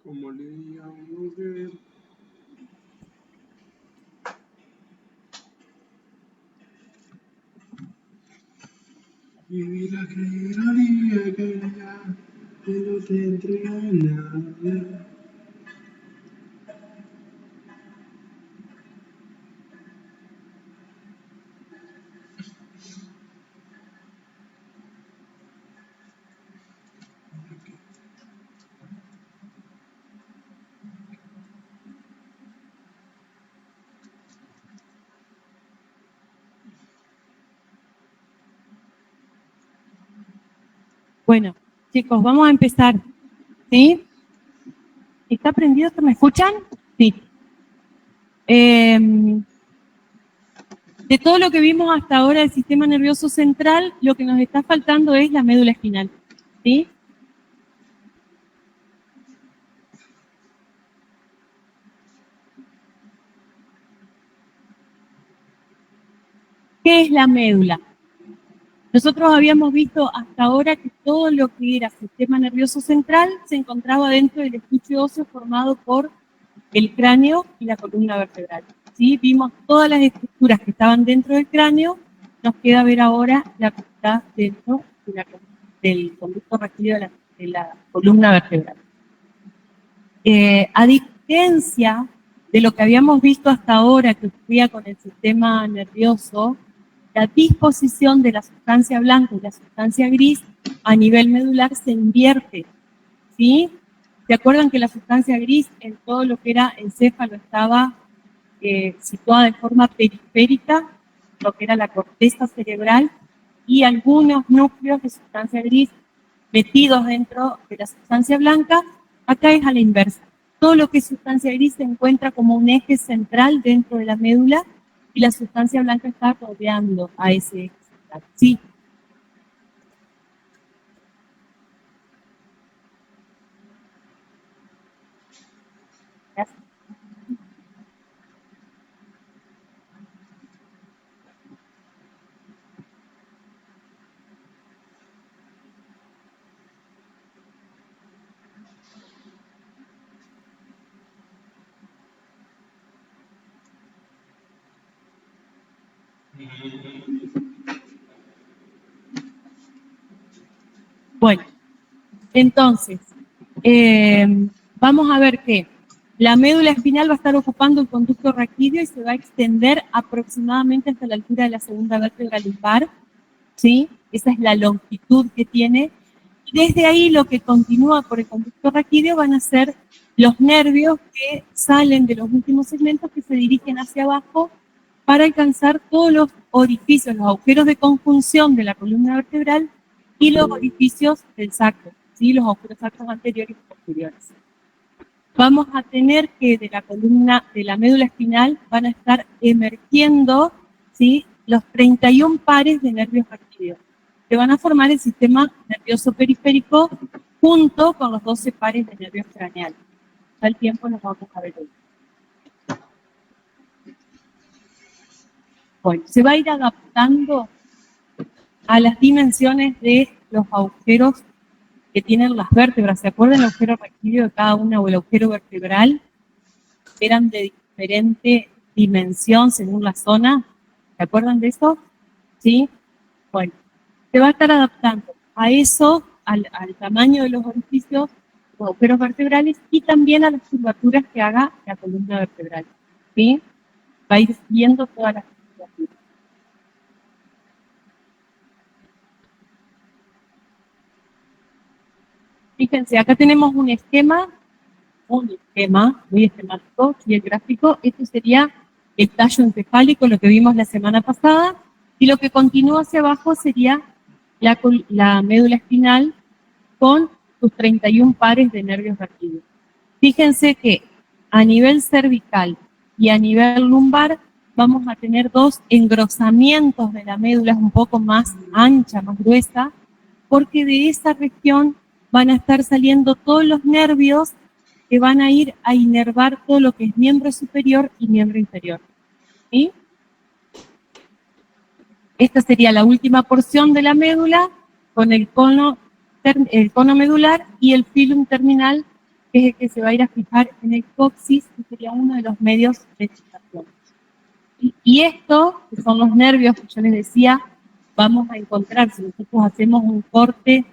Como le diríamos de vivir a creer que ya no te entrega nada. Bueno, chicos, vamos a empezar, ¿sí? ¿Está prendido? ¿Me escuchan? Sí. De todo lo que vimos hasta ahora del sistema nervioso central, lo que nos está faltando es la médula espinal, ¿sí? ¿Qué es la médula? Nosotros habíamos visto hasta ahora que todo lo que era sistema nervioso central se encontraba dentro del estuche óseo formado por el cráneo y la columna vertebral, ¿sí? Vimos todas las estructuras que estaban dentro del cráneo, nos queda ver ahora la que está dentro del conducto raquídeo de la columna vertebral. A diferencia de lo que habíamos visto hasta ahora que ocurría con el sistema nervioso, la disposición de la sustancia blanca y la sustancia gris a nivel medular se invierte, ¿sí? ¿Se acuerdan que la sustancia gris en todo lo que era encéfalo estaba situada de forma periférica, lo que era la corteza cerebral, y algunos núcleos de sustancia gris metidos dentro de la sustancia blanca? Acá es a la inversa. Todo lo que es sustancia gris se encuentra como un eje central dentro de la médula y la sustancia blanca está rodeando a ese eje central. Sí. Gracias. Bueno, entonces, vamos a ver que la médula espinal va a estar ocupando el conducto raquídeo y se va a extender aproximadamente hasta la altura de la segunda vértebra lumbar, ¿sí? Esa es la longitud que tiene. Y desde ahí lo que continúa por el conducto raquídeo van a ser los nervios que salen de los últimos segmentos que se dirigen hacia abajo para alcanzar todos los orificios, los agujeros de conjunción de la columna vertebral y los orificios del sacro, ¿sí? Los agujeros sacros anteriores y posteriores. Vamos a tener que de la columna, de la médula espinal, van a estar emergiendo, ¿sí?, los 31 pares de nervios raquídeos, que van a formar el sistema nervioso periférico junto con los 12 pares de nervios craneales. Al tiempo nos vamos a ver hoy. Bueno, se va a ir adaptando a las dimensiones de los agujeros que tienen las vértebras. ¿Se acuerdan el agujero raquídeo de cada una o el agujero vertebral? Eran de diferente dimensión según la zona. ¿Se acuerdan de eso? ¿Sí? Bueno, se va a estar adaptando a eso, al tamaño de los orificios, los agujeros vertebrales y también a las curvaturas que haga la columna vertebral. ¿Sí? Va a ir viendo todas las curvaturas. Fíjense, acá tenemos un esquema muy esquemático, y el gráfico. Este sería el tallo encefálico, lo que vimos la semana pasada, y lo que continúa hacia abajo sería la médula espinal con sus 31 pares de nervios raquídeos. Fíjense que a nivel cervical y a nivel lumbar vamos a tener dos engrosamientos de la médula un poco más ancha, más gruesa, porque de esa región van a estar saliendo todos los nervios que van a ir a inervar todo lo que es miembro superior y miembro inferior. ¿Sí? Esta sería la última porción de la médula con el cono medular y el filum terminal que es el que se va a ir a fijar en el coxis, que sería uno de los medios de excitación. Y esto, que son los nervios que yo les decía, vamos a encontrar, si nosotros hacemos un corte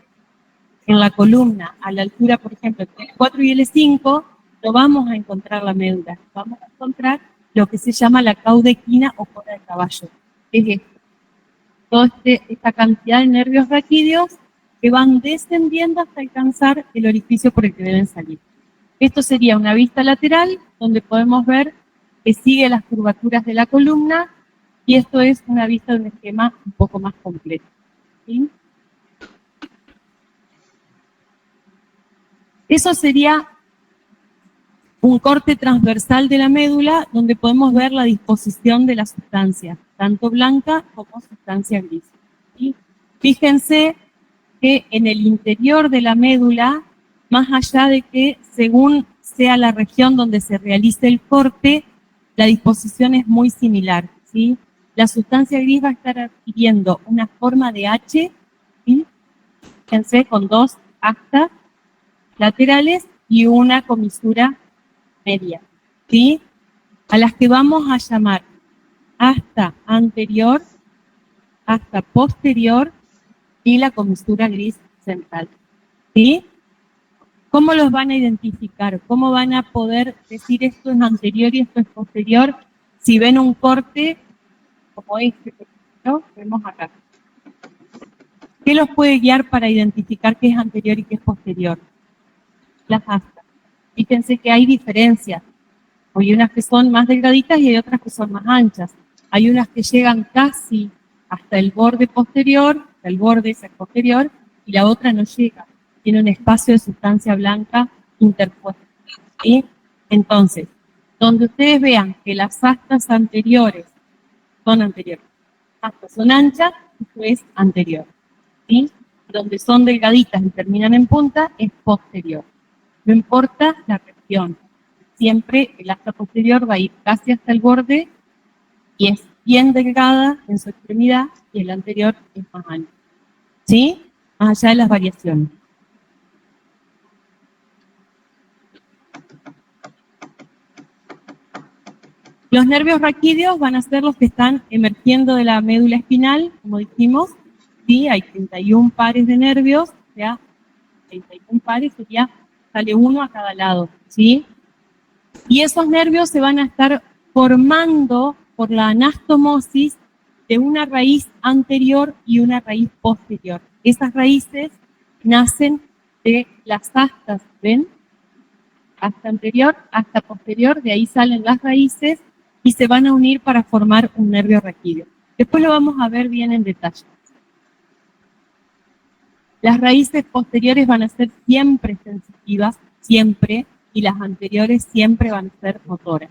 en la columna, a la altura, por ejemplo, entre el 4 y el 5, no vamos a encontrar la médula, vamos a encontrar lo que se llama la caudequina o cola de caballo. Es esto. Toda esta cantidad de nervios raquídeos que van descendiendo hasta alcanzar el orificio por el que deben salir. Esto sería una vista lateral, donde podemos ver que sigue las curvaturas de la columna, y esto es una vista de un esquema un poco más completo. ¿Sí? Eso sería un corte transversal de la médula, donde podemos ver la disposición de la sustancia, tanto blanca como sustancia gris. ¿Sí? Fíjense que en el interior de la médula, más allá de que según sea la región donde se realice el corte, la disposición es muy similar, ¿sí? La sustancia gris va a estar adquiriendo una forma de H, ¿sí? Fíjense, con dos astas laterales y una comisura media, ¿sí? A las que vamos a llamar asta anterior, asta posterior y la comisura gris central, ¿sí? ¿Cómo los van a identificar? ¿Cómo van a poder decir esto es anterior y esto es posterior si ven un corte como este, ¿no? Vemos acá? ¿Qué los puede guiar para identificar qué es anterior y qué es posterior? Las astas. Fíjense que hay diferencias. Hay unas que son más delgaditas y hay otras que son más anchas. Hay unas que llegan casi hasta el borde posterior, hasta el borde ese posterior, y la otra no llega. Tiene un espacio de sustancia blanca interpuesto. ¿Sí? Entonces, donde ustedes vean que las astas anteriores, astas son anchas, esto es anterior. ¿Sí? Donde son delgaditas y terminan en punta, es posterior. No importa la región. Siempre el asta posterior va a ir casi hasta el borde y es bien delgada en su extremidad, y el anterior es más ancho. ¿Sí? Más allá de las variaciones. Los nervios raquídeos van a ser los que están emergiendo de la médula espinal, como dijimos. ¿Sí? Hay 31 pares de nervios, o sea, 31 pares sale uno a cada lado. ¿Sí? Y esos nervios se van a estar formando por la anastomosis de una raíz anterior y una raíz posterior. Esas raíces nacen de las astas, ¿ven? Asta anterior, asta posterior, de ahí salen las raíces y se van a unir para formar un nervio raquídeo. Después lo vamos a ver bien en detalle. Las raíces posteriores van a ser siempre sensitivas, siempre, y las anteriores siempre van a ser motoras.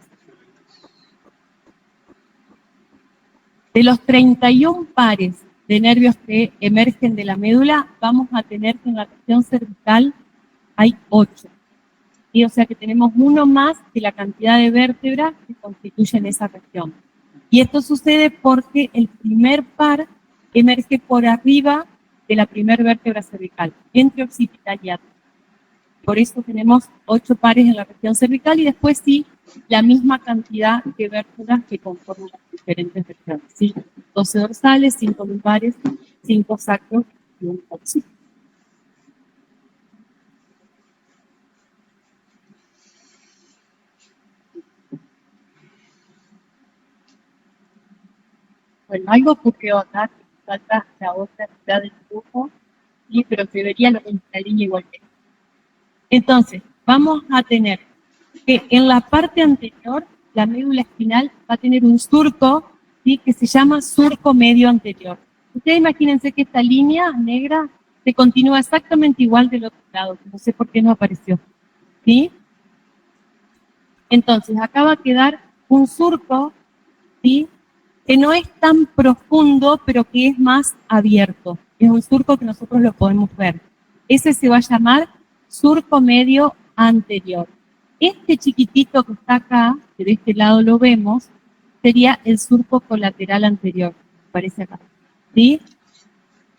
De los 31 pares de nervios que emergen de la médula, vamos a tener que en la región cervical hay 8. ¿Sí? O sea que tenemos uno más que la cantidad de vértebras que constituyen esa región. Y esto sucede porque el primer par emerge por arriba de la primera vértebra cervical, entre occipital y atrial. Por eso tenemos 8 pares en la región cervical y después sí, la misma cantidad de vértebras que conforman las diferentes regiones. ¿Sí? 12 dorsales, 5 lumbares, 5 sacros y un occipital. Bueno, algo ocurrió acá, que falta la otra mitad del dibujo, ¿sí? Pero se vería la línea igual que. Entonces, vamos a tener que en la parte anterior, la médula espinal va a tener un surco, ¿sí? Que se llama surco medio anterior. Ustedes imagínense que esta línea negra se continúa exactamente igual del otro lado, no sé por qué no apareció. ¿Sí? Entonces, acá va a quedar un surco, ¿sí? Que no es tan profundo, pero que es más abierto. Es un surco que nosotros lo podemos ver. Ese se va a llamar surco medio anterior. Este chiquitito que está acá, que de este lado lo vemos, sería el surco colateral anterior, aparece acá. ¿Sí?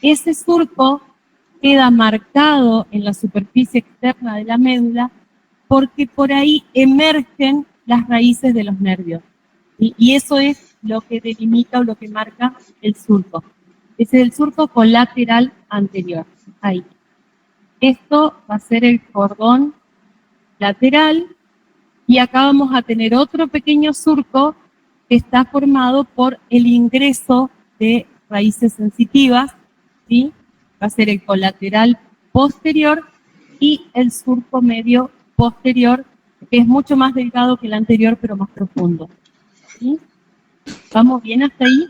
Ese surco queda marcado en la superficie externa de la médula porque por ahí emergen las raíces de los nervios. Y eso es lo que delimita o lo que marca el surco. Ese es el surco colateral anterior, ahí. Esto va a ser el cordón lateral, y acá vamos a tener otro pequeño surco que está formado por el ingreso de raíces sensitivas, ¿sí? Va a ser el colateral posterior y el surco medio posterior, que es mucho más delgado que el anterior, pero más profundo, ¿sí? ¿Vamos bien hasta ahí?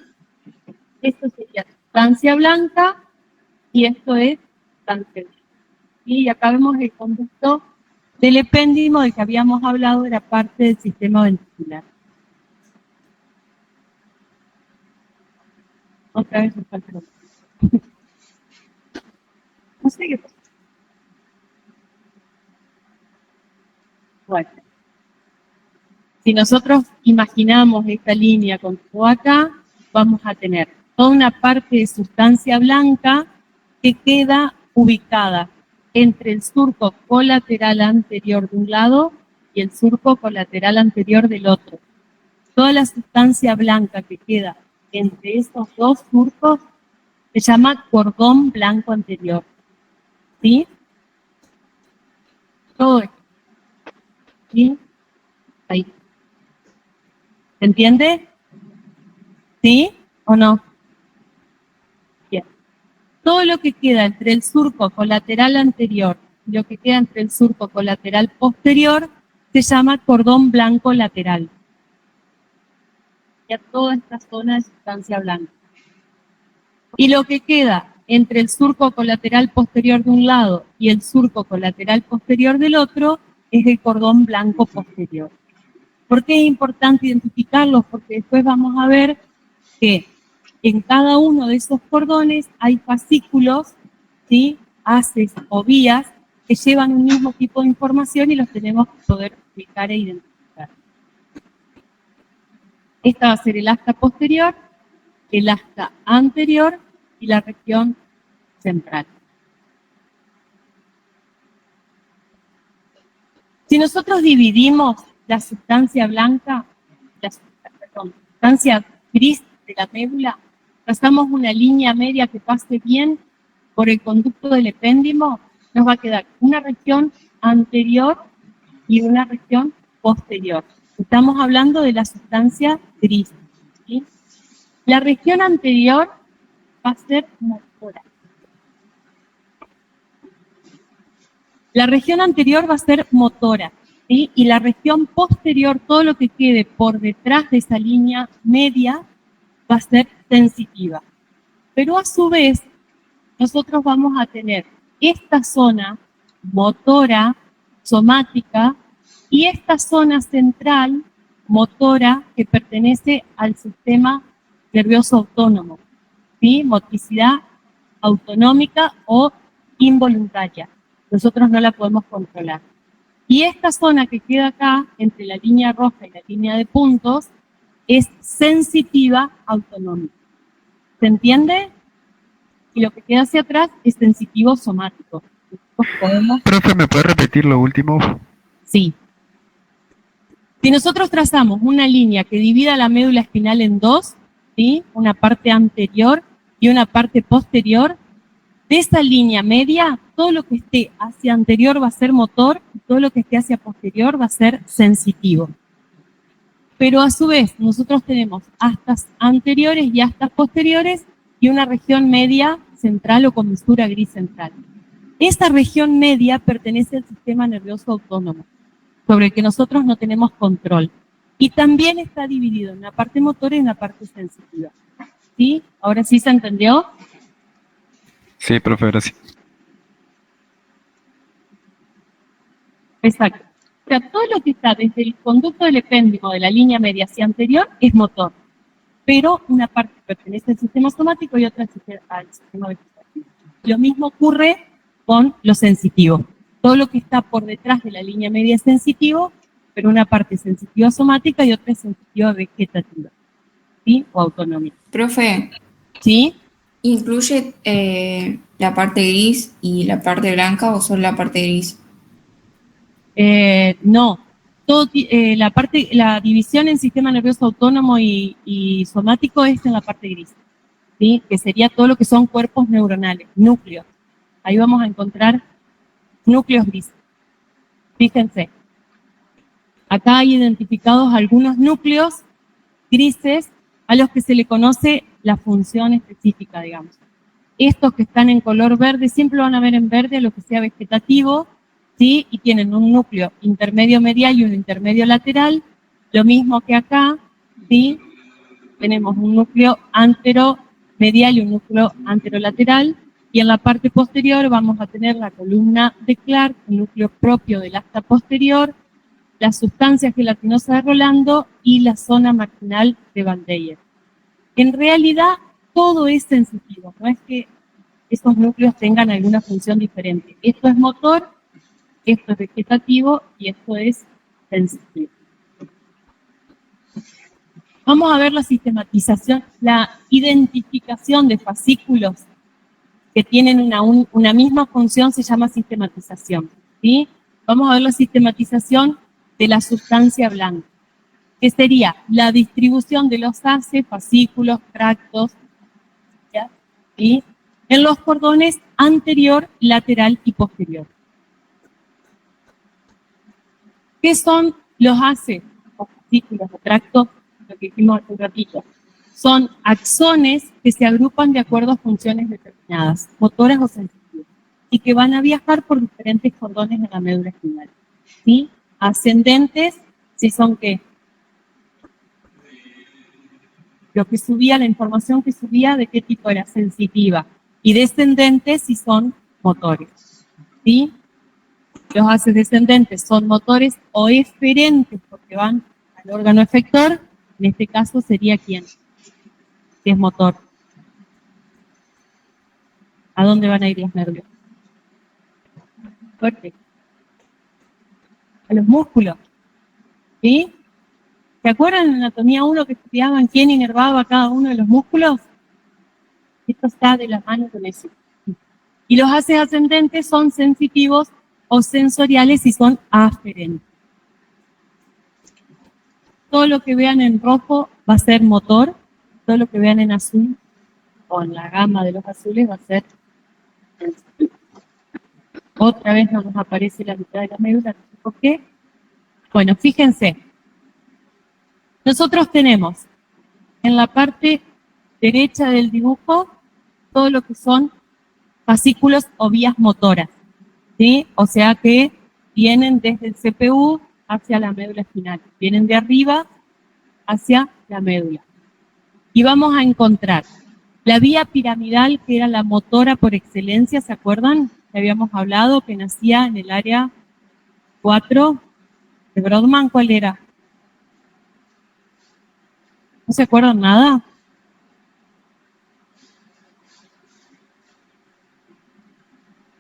Esto sería sustancia blanca y esto es sustancia gris. Y acá vemos el conducto del epéndimo del que habíamos hablado, era parte del sistema ventricular. Otra vez me falta. No sé qué pasa. Bueno, si nosotros imaginamos esta línea con todo acá, vamos a tener toda una parte de sustancia blanca que queda ubicada entre el surco colateral anterior de un lado y el surco colateral anterior del otro. Toda la sustancia blanca que queda entre estos dos surcos se llama cordón blanco anterior. ¿Sí? Todo esto. ¿Sí? Ahí. ¿Se entiende? ¿Sí o no? Bien. Todo lo que queda entre el surco colateral anterior y lo que queda entre el surco colateral posterior se llama cordón blanco lateral. Ya toda esta zona de sustancia blanca. Y lo que queda entre el surco colateral posterior de un lado y el surco colateral posterior del otro es el cordón blanco posterior. ¿Por qué es importante identificarlos? Porque después vamos a ver que en cada uno de esos cordones hay fascículos, ¿sí? Haces o vías que llevan un mismo tipo de información y los tenemos que poder ubicar e identificar. Esta va a ser el asta posterior, el asta anterior y la región central. Si nosotros dividimos la sustancia blanca, la sustancia gris de la médula, trazamos una línea media que pase bien por el conducto del epéndimo, nos va a quedar una región anterior y una región posterior. Estamos hablando de la sustancia gris, ¿sí? La región anterior va a ser motora. La región anterior va a ser motora, ¿sí? Y la región posterior, todo lo que quede por detrás de esa línea media, va a ser sensitiva. Pero a su vez, nosotros vamos a tener esta zona motora, somática, y esta zona central, motora, que pertenece al sistema nervioso autónomo, ¿sí? Motricidad autonómica o involuntaria. Nosotros no la podemos controlar. Y esta zona que queda acá, entre la línea roja y la línea de puntos, es sensitiva autonómica. ¿Se entiende? Y lo que queda hacia atrás es sensitivo somático. ¿Podemos? Profe, ¿me puede repetir lo último? Sí. Si nosotros trazamos una línea que divida la médula espinal en dos, ¿sí? Una parte anterior y una parte posterior, de esa línea media, todo lo que esté hacia anterior va a ser motor y todo lo que esté hacia posterior va a ser sensitivo. Pero a su vez, nosotros tenemos astas anteriores y astas posteriores y una región media central o comisura gris central. Esta región media pertenece al sistema nervioso autónomo, sobre el que nosotros no tenemos control. Y también está dividido en una parte motora y una parte sensitiva. ¿Sí? ¿Ahora sí se entendió? Sí, profe, gracias. Exacto. O sea, todo lo que está desde el conducto del epéndimo de la línea media hacia anterior es motor, pero una parte pertenece al sistema somático y otra al sistema vegetativo. Lo mismo ocurre con lo sensitivo. Todo lo que está por detrás de la línea media es sensitivo, pero una parte es sensitiva somática y otra es sensitiva vegetativa, ¿sí? O autonómica. Profe, ¿Sí? ¿incluye la parte gris y la parte blanca o solo la parte gris? No. La división en sistema nervioso autónomo y somático es en la parte gris, ¿sí? Que sería todo lo que son cuerpos neuronales, núcleos. Ahí vamos a encontrar núcleos grises. Fíjense, acá hay identificados algunos núcleos grises a los que se le conoce la función específica, digamos. Estos que están en color verde siempre lo van a ver en verde a lo que sea vegetativo, ¿sí? Y tienen un núcleo intermedio medial y un intermedio lateral, lo mismo que acá, ¿sí? Tenemos un núcleo anteromedial y un núcleo anterolateral, y en la parte posterior vamos a tener la columna de Clark, el núcleo propio del asta posterior, la sustancia gelatinosa de Rolando y la zona marginal de Van Deyer. En realidad, todo es sensitivo, no es que esos núcleos tengan alguna función diferente. Esto es motor, esto es vegetativo y esto es sensitivo. Vamos a ver la sistematización, la identificación de fascículos que tienen una misma función, se llama sistematización, ¿sí? Vamos a ver la sistematización de la sustancia blanca, que sería la distribución de los ACE, fascículos, tractos, ¿ya? ¿Sí? En los cordones anterior, lateral y posterior. ¿Qué son los ACE, o fascículos, o tractos? Lo que dijimos hace un ratito. Son axones que se agrupan de acuerdo a funciones determinadas, motoras o sensitivas, y que van a viajar por diferentes cordones de la médula espinal, ¿sí? Ascendentes, si son ¿qué? Lo que subía, la información que subía, de qué tipo era, sensitiva. Y descendentes, si son motores, ¿sí? Los ACE descendentes son motores o eferentes, porque van al órgano efector. En este caso sería ¿quién? Que es motor. ¿A dónde van a ir los nervios? Fuerte. A los músculos, ¿sí? ¿Se acuerdan en Anatomía 1 que estudiaban quién inervaba cada uno de los músculos? Esto está de la mano con eso. Y los ACE ascendentes son sensitivos o sensoriales y son aferentes. Todo lo que vean en rojo va a ser motor, todo lo que vean en azul o en la gama de los azules va a ser sensitivo. Otra vez nos aparece la mitad de la médula, no sé por qué. Bueno, fíjense. Nosotros tenemos en la parte derecha del dibujo todo lo que son fascículos o vías motoras, ¿sí? O sea que vienen desde el CPU hacia la médula espinal, vienen de arriba hacia la médula. Y vamos a encontrar la vía piramidal, que era la motora por excelencia, ¿se acuerdan? Que habíamos hablado, que nacía en el área 4 de Brodmann, ¿cuál era? ¿No se acuerdan nada?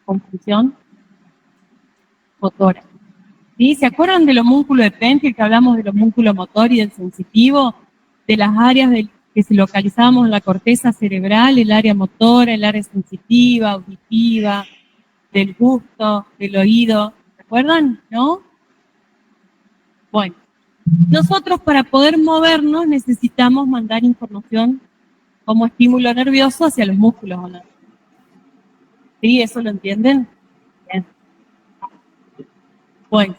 Confusión motora. ¿Sí? ¿Se acuerdan del homúnculo de Penfield, que hablamos del homúnculo motor y del sensitivo? De las áreas que se localizábamos en la corteza cerebral, el área motora, el área sensitiva, auditiva, del gusto, del oído. ¿Se acuerdan? ¿No? Bueno, nosotros para poder movernos necesitamos mandar información como estímulo nervioso hacia los músculos, ¿o no? ¿Sí? ¿Eso lo entienden? Bien. Bueno,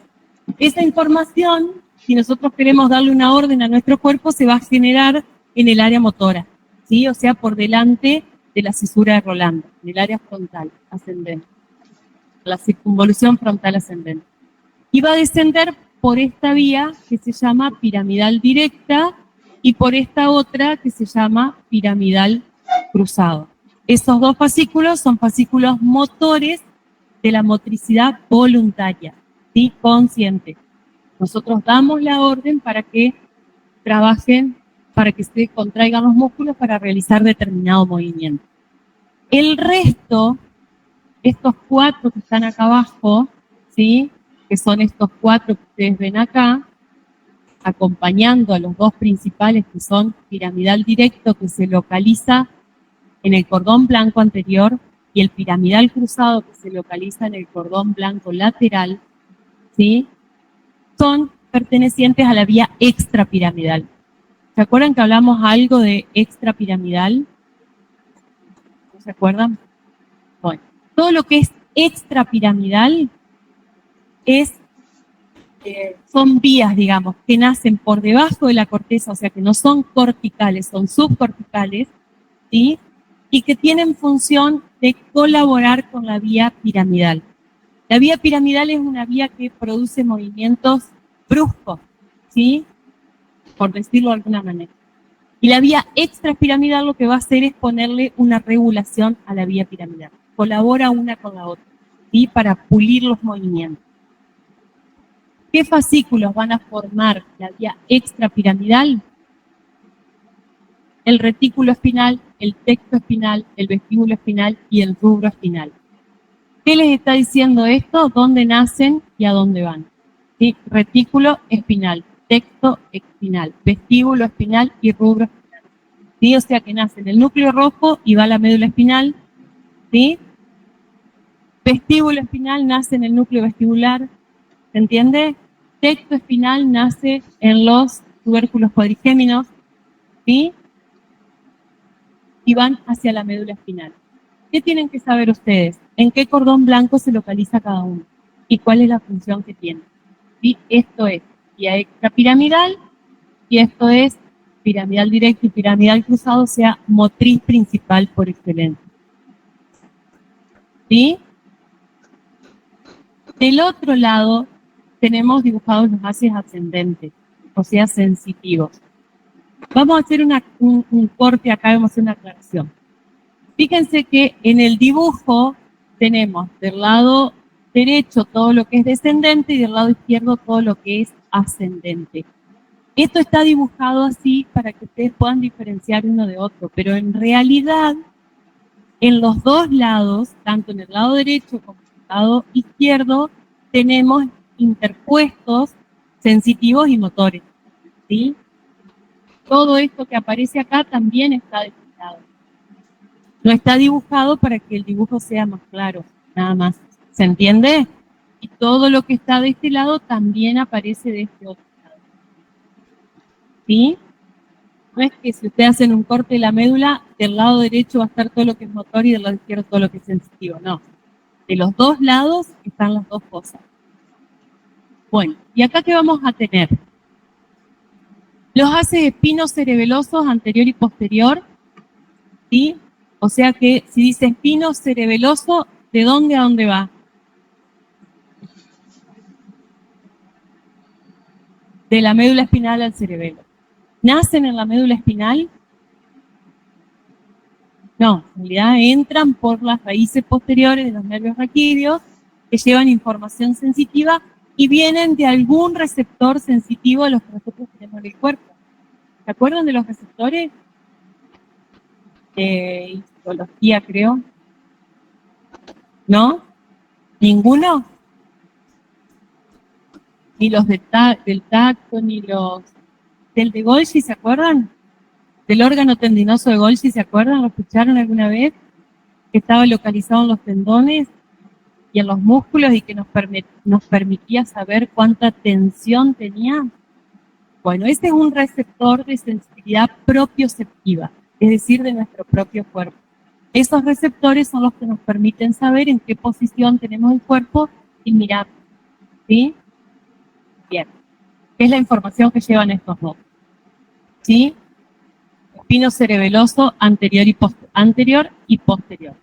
esa información, si nosotros queremos darle una orden a nuestro cuerpo, se va a generar en el área motora, ¿sí? O sea, por delante de la cisura de Rolando, en el área frontal ascendente, la circunvolución frontal ascendente. Y va a descender por esta vía que se llama piramidal directa y por esta otra que se llama piramidal cruzado. Esos dos fascículos son fascículos motores de la motricidad voluntaria, ¿sí? Consciente. Nosotros damos la orden para que trabajen, para que se contraigan los músculos para realizar determinado movimiento. El resto, estos cuatro que están acá abajo, ¿sí? Que son estos cuatro que ustedes ven acá, acompañando a los dos principales que son piramidal directo, que se localiza en el cordón blanco anterior, y el piramidal cruzado, que se localiza en el cordón blanco lateral. ¿sí? Son pertenecientes a la vía extrapiramidal. ¿Se acuerdan que hablamos algo de extrapiramidal? ¿No se acuerdan? Bueno, todo lo que es extrapiramidal son vías, digamos, que nacen por debajo de la corteza, o sea, que no son corticales, son subcorticales, ¿sí? Y que tienen función de colaborar con la vía piramidal. La vía piramidal es una vía que produce movimientos bruscos, ¿sí? Por decirlo de alguna manera. Y la vía extrapiramidal lo que va a hacer es ponerle una regulación a la vía piramidal. Colabora una con la otra, ¿sí? Para pulir los movimientos. ¿Qué fascículos van a formar la vía extrapiramidal? El retículo espinal, el tecto espinal, el vestíbulo espinal y el rubro espinal. ¿Qué les está diciendo esto? ¿Dónde nacen y a dónde van? ¿Sí? Retículo espinal, tecto espinal, vestíbulo espinal y rubro espinal. ¿Sí? O sea que nace en el núcleo rojo y va a la médula espinal. ¿Sí? Vestíbulo espinal nace en el núcleo vestibular. ¿Se entiende? Tecto espinal nace en los tubérculos cuadrigéminos, ¿sí? Y van hacia la médula espinal. ¿Qué tienen que saber ustedes? ¿En qué cordón blanco se localiza cada uno? ¿Y cuál es la función que tiene? ¿Sí? Esto es vía extrapiramidal y esto es piramidal directo y piramidal cruzado, o sea, motriz principal por excelencia. ¿Sí? Del otro lado, tenemos dibujados los haces ascendentes, o sea, sensitivos. Vamos a hacer un corte acá, vamos a hacer una aclaración. Fíjense que en el dibujo tenemos del lado derecho todo lo que es descendente y del lado izquierdo todo lo que es ascendente. Esto está dibujado así para que ustedes puedan diferenciar uno de otro, pero en realidad, en los dos lados, tanto en el lado derecho como en el lado izquierdo, tenemos interpuestos sensitivos y motores, ¿sí? Todo esto que aparece acá también está dibujado. No está dibujado para que el dibujo sea más claro, nada más. ¿Se entiende? Y todo lo que está de este lado también aparece de este otro lado. ¿Sí? No es que si ustedes hacen un corte de la médula, del lado derecho va a estar todo lo que es motor y del lado izquierdo todo lo que es sensitivo. No. De los dos lados están las dos cosas. Bueno, ¿y acá qué vamos a tener? Los haces espinocerebelosos anterior y posterior, ¿sí? O sea que si dice espino cerebeloso, ¿de dónde a dónde va? De la médula espinal al cerebelo. ¿Nacen en la médula espinal? No, en realidad entran por las raíces posteriores de los nervios raquídeos que llevan información sensitiva y vienen de algún receptor sensitivo a los que nosotros tenemos en el cuerpo. ¿Se acuerdan de los receptores? De histología, creo. ¿No? ¿Ninguno? Ni los del tacto, ni los del de Golgi, ¿se acuerdan? Del órgano tendinoso de Golgi, ¿se acuerdan? ¿Lo escucharon alguna vez? Que estaba localizado en los tendones y en los músculos y que nos permitía saber cuánta tensión tenía. Bueno, ese es un receptor de sensibilidad propioceptiva, es decir, de nuestro propio cuerpo. Esos receptores son los que nos permiten saber en qué posición tenemos el cuerpo y mirar, ¿sí? Bien, ¿qué es la información que llevan estos dos? ¿Sí? Espino cerebeloso anterior y posterior.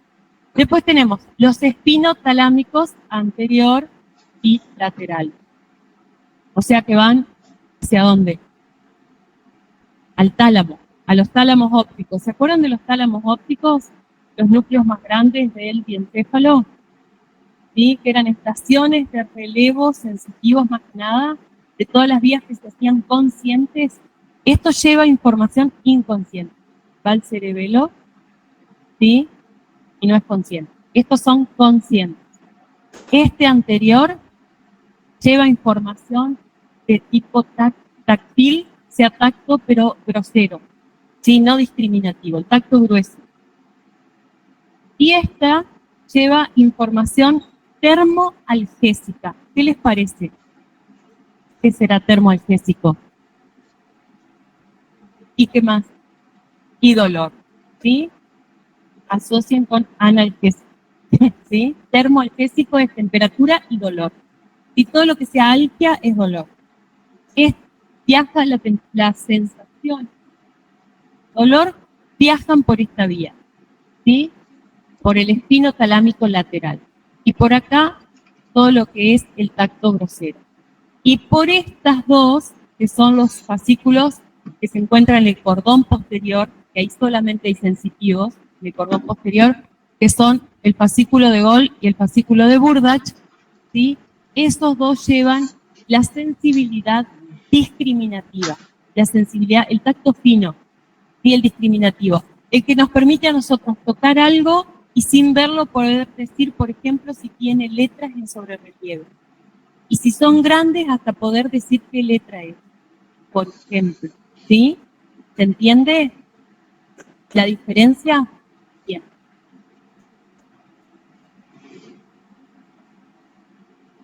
Después tenemos los espinotalámicos anterior y lateral. O sea que van ¿hacia dónde? Al tálamo, a los tálamos ópticos. ¿Se acuerdan de los tálamos ópticos? Los núcleos más grandes del diencéfalo, ¿sí? Que eran estaciones de relevo sensitivos más que nada, de todas las vías que se hacían conscientes. Esto lleva información inconsciente. Va al cerebelo, ¿sí? Y no es consciente. Estos son conscientes. Este anterior lleva información de tipo táctil, sea tacto pero grosero, ¿sí? No discriminativo, el tacto grueso. Y esta lleva información termoalgésica. ¿Qué les parece? ¿Qué será termoalgésico? ¿Y qué más? Y dolor, ¿sí? Asocian con analgésico, ¿sí? Termoalgésico es temperatura y dolor. Y todo lo que sea algia es dolor. Viaja la sensación, dolor, viajan por esta vía, ¿sí? Por el espino talámico lateral. Y por acá, todo lo que es el tacto grosero. Y por estas dos, que son los fascículos que se encuentran en el cordón posterior, que ahí solamente hay sensitivos, en el cordón posterior, que son el fascículo de Gol y el fascículo de Burdach, ¿sí? Esos dos llevan la sensibilidad discriminativa, la sensibilidad, el tacto fino y el discriminativo, el que nos permite a nosotros tocar algo y sin verlo poder decir, por ejemplo, si tiene letras en sobrerrelieve. Y si son grandes, hasta poder decir qué letra es, por ejemplo. ¿Sí? ¿Se entiende la diferencia? Bien.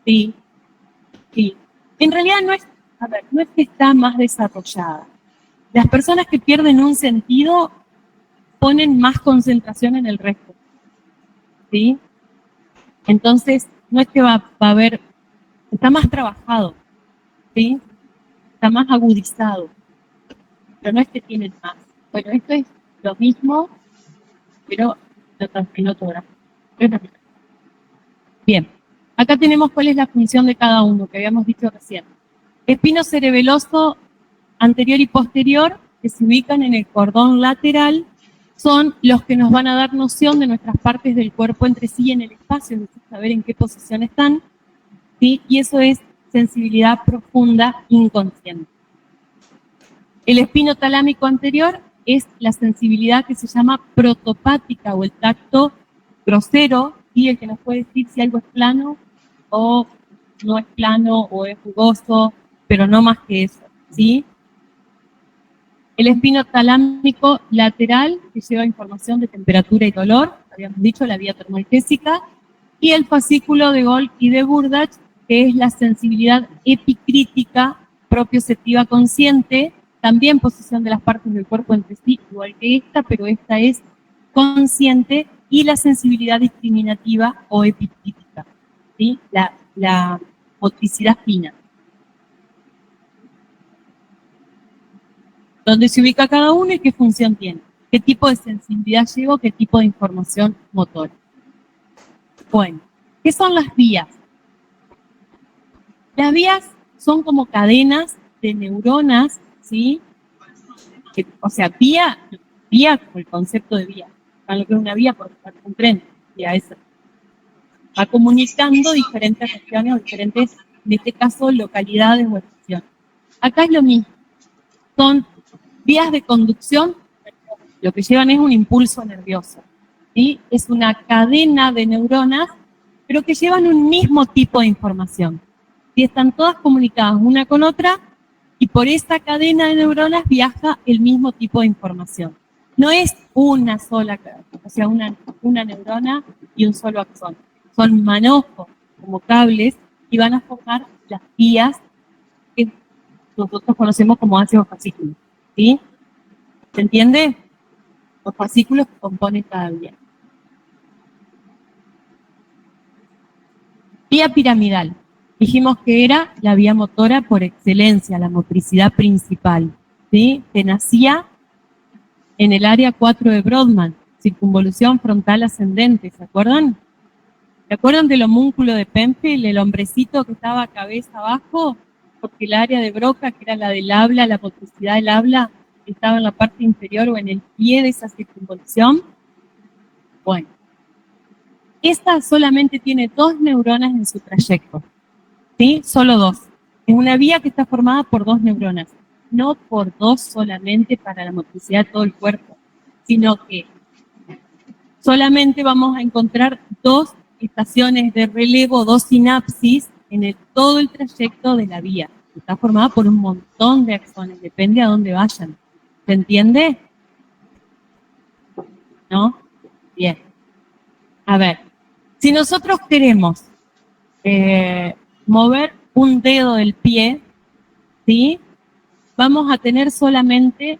Sí, sí. En realidad no es, a ver, no es que está más desarrollada. Las personas que pierden un sentido ponen más concentración en el resto. ¿Sí? Entonces, no es que va a haber, está más trabajado, ¿sí? Está más agudizado, pero no es que tienen más. Bueno, esto es lo mismo, pero en otro grafo. Bien, acá tenemos cuál es la función de cada uno, que habíamos dicho recién. Espino cerebeloso anterior y posterior, que se ubican en el cordón lateral, son los que nos van a dar noción de nuestras partes del cuerpo entre sí en el espacio, es decir, saber en qué posición están, ¿sí? Y eso es sensibilidad profunda inconsciente. El espino talámico anterior es la sensibilidad que se llama protopática o el tacto grosero, y el que nos puede decir si algo es plano o no es plano o es jugoso, pero no más que eso, ¿sí? El espino talámico lateral, que lleva información de temperatura y dolor, habíamos dicho, la vía termoalgésica, y el fascículo de Gol y de Burdach, que es la sensibilidad epicrítica propioceptiva consciente, también posición de las partes del cuerpo entre sí, igual que esta, pero esta es consciente, y la sensibilidad discriminativa o epicrítica, ¿sí? La motricidad fina. ¿Dónde se ubica cada uno y qué función tiene? ¿Qué tipo de sensibilidad llevo? ¿Qué tipo de información motora? Bueno, ¿qué son las vías? Las vías son como cadenas de neuronas, ¿sí? O sea, vía como el concepto de vía. Para lo que es una vía, por ejemplo, un tren, vía esa. Va comunicando diferentes regiones o diferentes, en este caso, localidades o estaciones. Acá es lo mismo. Son vías de conducción, lo que llevan es un impulso nervioso, ¿sí? Es una cadena de neuronas, pero que llevan un mismo tipo de información. ¿Sí? Están todas comunicadas una con otra, y por esa cadena de neuronas viaja el mismo tipo de información. No es una sola, o sea, una neurona y un solo axón. Son manojos, como cables, y van a formar las vías que nosotros conocemos como ácidos fascículos, ¿sí? ¿Se entiende? Los fascículos que componen cada vía. Vía piramidal. Dijimos que era la vía motora por excelencia, la motricidad principal, ¿sí? Que nacía en el área 4 de Brodmann, circunvolución frontal ascendente, ¿se acuerdan? ¿Se acuerdan del homúnculo de Penfield, el hombrecito que estaba cabeza abajo? Porque el área de Broca, que era la del habla, la motricidad del habla, estaba en la parte inferior o en el pie de esa circunvolución. Bueno, esta solamente tiene 2 neuronas en su trayecto, ¿sí? Solo 2. Es una vía que está formada por 2 neuronas, no por 2 solamente para la motricidad de todo el cuerpo, sino que solamente vamos a encontrar 2 estaciones de relevo, 2 sinapsis en todo el trayecto de la vía. Está formada por un montón de axones, depende a dónde vayan. ¿Se entiende? ¿No? Bien. A ver, si nosotros queremos mover un dedo del pie, ¿sí? Vamos a tener solamente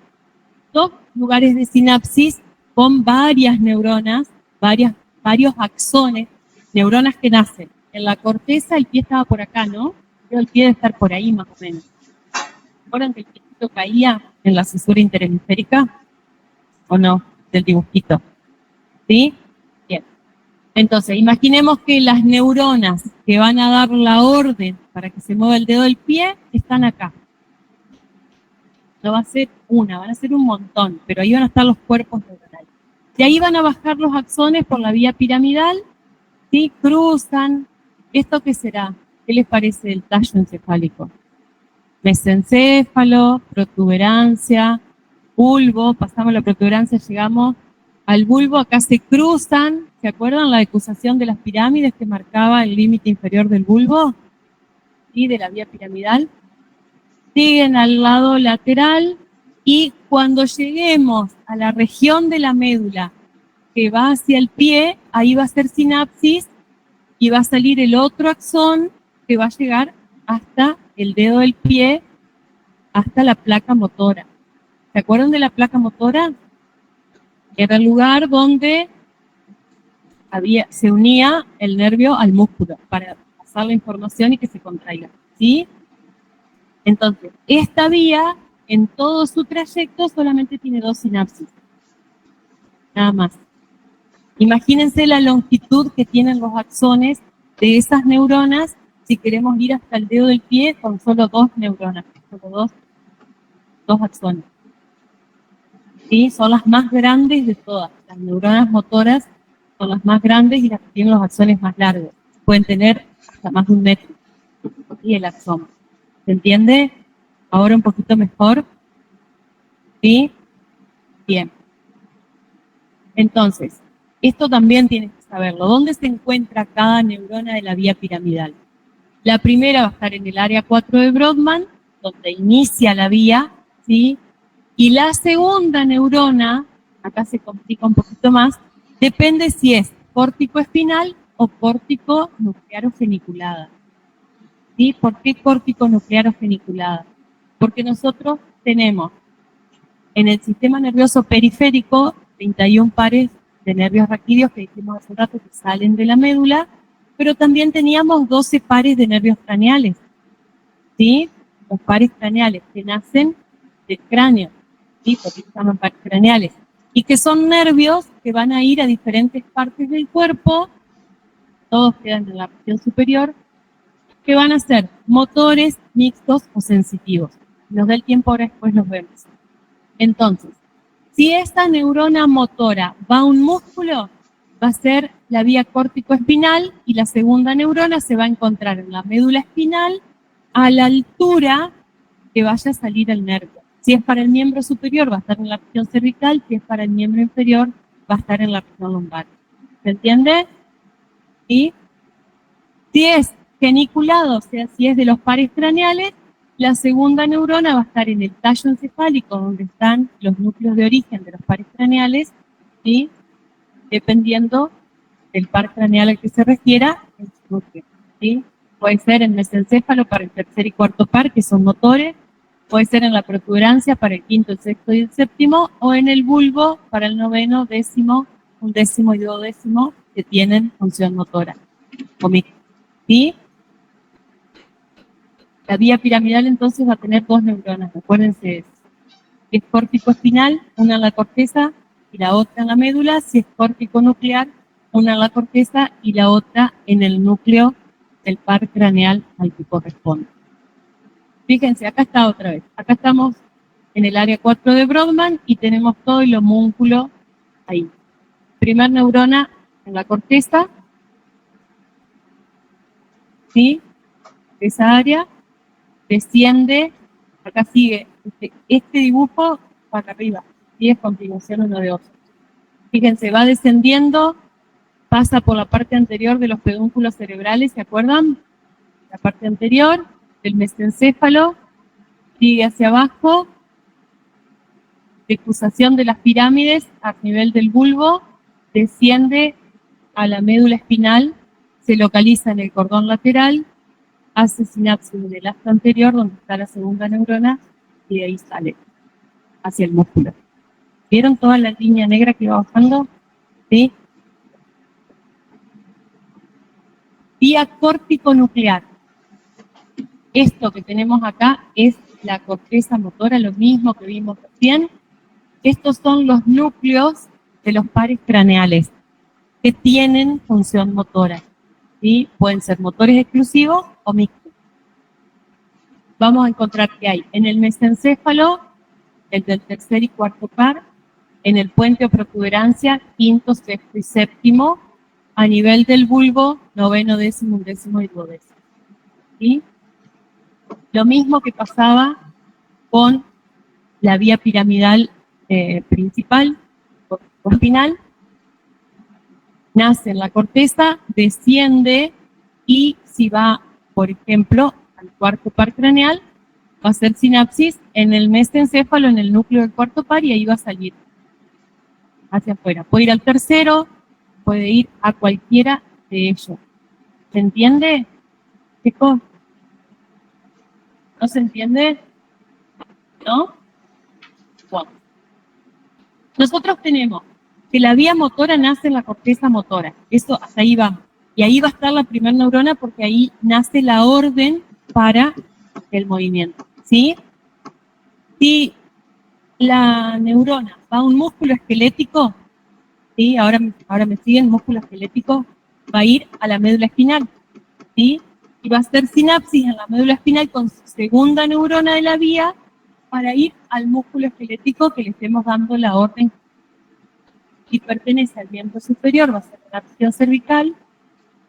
2 lugares de sinapsis con varias neuronas, varios axones, neuronas que nacen. En la corteza el pie estaba por acá, ¿no? Creo el pie debe estar por ahí más o menos. ¿Recuerdan que el piecito caía en la cesura interhemisférica? ¿O no? Del dibujito. ¿Sí? Bien. Entonces, imaginemos que las neuronas que van a dar la orden para que se mueva el dedo del pie están acá. No va a ser una, van a ser un montón, pero ahí van a estar los cuerpos neuronales. De ahí van a bajar los axones por la vía piramidal, ¿sí? Cruzan. ¿Esto qué será? ¿Qué les parece el tallo encefálico? Mesencéfalo, protuberancia, bulbo, pasamos la protuberancia, llegamos al bulbo, acá se cruzan, ¿se acuerdan la decusación de las pirámides que marcaba el límite inferior del bulbo? Y de la vía piramidal. Siguen al lado lateral y cuando lleguemos a la región de la médula que va hacia el pie, ahí va a ser sinapsis y va a salir el otro axón que va a llegar hasta el dedo del pie, hasta la placa motora. ¿Se acuerdan de la placa motora? Era el lugar donde se unía el nervio al músculo para pasar la información y que se contraiga, ¿sí? Entonces, esta vía, en todo su trayecto, solamente tiene 2 sinapsis. Nada más. Imagínense la longitud que tienen los axones de esas neuronas si queremos ir hasta el dedo del pie con solo 2 neuronas, solo dos axones. ¿Sí? Son las más grandes de todas. Las neuronas motoras son las más grandes y las que tienen los axones más largos. Pueden tener hasta más de 1 metro. Y el axón. ¿Se entiende? Ahora un poquito mejor. ¿Sí? Bien. Entonces, esto también tienes que saberlo. ¿Dónde se encuentra cada neurona de la vía piramidal? La primera va a estar en el área 4 de Brodmann, donde inicia la vía, ¿sí? Y la segunda neurona, acá se complica un poquito más, depende si es córtico espinal o córtico nuclear o geniculada. ¿Sí? ¿Por qué córtico nuclear o geniculada? Porque nosotros tenemos en el sistema nervioso periférico 31 pares de nervios raquídeos que dijimos hace un rato que salen de la médula, pero también teníamos 12 pares de nervios craneales, ¿sí? Los pares craneales que nacen del cráneo, ¿sí? Porque se llaman pares craneales, y que son nervios que van a ir a diferentes partes del cuerpo, todos quedan en la región superior, que van a ser motores, mixtos o sensitivos. Nos da el tiempo ahora, después los vemos. Entonces, si esta neurona motora va a un músculo, va a ser la vía córtico-espinal y la segunda neurona se va a encontrar en la médula espinal a la altura que vaya a salir el nervio. Si es para el miembro superior, va a estar en la región cervical, si es para el miembro inferior, va a estar en la región lumbar. ¿Se entiende? ¿Sí? Si es geniculado, o sea, si es de los pares craneales, la segunda neurona va a estar en el tallo encefálico, donde están los núcleos de origen de los pares craneales, ¿sí? Dependiendo del par craneal al que se refiera, en su núcleo, ¿sí? Puede ser en mesencéfalo para el tercer y cuarto par, que son motores, puede ser en la protuberancia para el quinto, el sexto y el séptimo, o en el bulbo para el noveno, décimo, undécimo y duodécimo, que tienen función motora, ¿sí? La vía piramidal entonces va a tener 2 neuronas, acuérdense, si es córtico espinal, una en la corteza y la otra en la médula, si es córtico nuclear, una en la corteza y la otra en el núcleo del par craneal al que corresponde. Fíjense, acá está otra vez, acá estamos en el área 4 de Brodmann y tenemos todo el homúnculo ahí. Primer neurona en la corteza, ¿sí? Esa área desciende, acá sigue este dibujo para arriba, y es continuación uno de otro. Fíjense, va descendiendo, pasa por la parte anterior de los pedúnculos cerebrales, ¿se acuerdan? La parte anterior del mesencéfalo, sigue hacia abajo, decusación de las pirámides a nivel del bulbo, desciende a la médula espinal, se localiza en el cordón lateral, hace sinapsis en el asta anterior, donde está la segunda neurona, y de ahí sale hacia el músculo. ¿Vieron toda la línea negra que va bajando? ¿Sí? Vía córtico-nuclear. Esto que tenemos acá es la corteza motora, lo mismo que vimos recién. Estos son los núcleos de los pares craneales que tienen función motora. ¿Sí? Pueden ser motores exclusivos o mixtos. Vamos a encontrar que hay en el mesencéfalo, el del tercer y cuarto par, en el puente o protuberancia, quinto, sexto y séptimo, a nivel del bulbo, noveno, décimo, undécimo y duodécimo. ¿Sí? Lo mismo que pasaba con la vía piramidal principal, o espinal, nace en la corteza, desciende y si va, por ejemplo, al cuarto par craneal, va a hacer sinapsis en el mesencéfalo, en el núcleo del cuarto par, y ahí va a salir hacia afuera. Puede ir al tercero, puede ir a cualquiera de ellos. ¿Se entiende, chicos? ¿No se entiende? ¿No? Bueno. Nosotros tenemos que la vía motora nace en la corteza motora. Eso hasta ahí vamos. Y ahí va a estar la primera neurona porque ahí nace la orden para el movimiento. ¿Sí? Si la neurona va a un músculo esquelético, ¿sí? Ahora me siguen, músculo esquelético, va a ir a la médula espinal. ¿Sí? Y va a hacer sinapsis en la médula espinal con su segunda neurona de la vía para ir al músculo esquelético que le estemos dando la orden. Si pertenece al miembro superior, va a ser en la región cervical.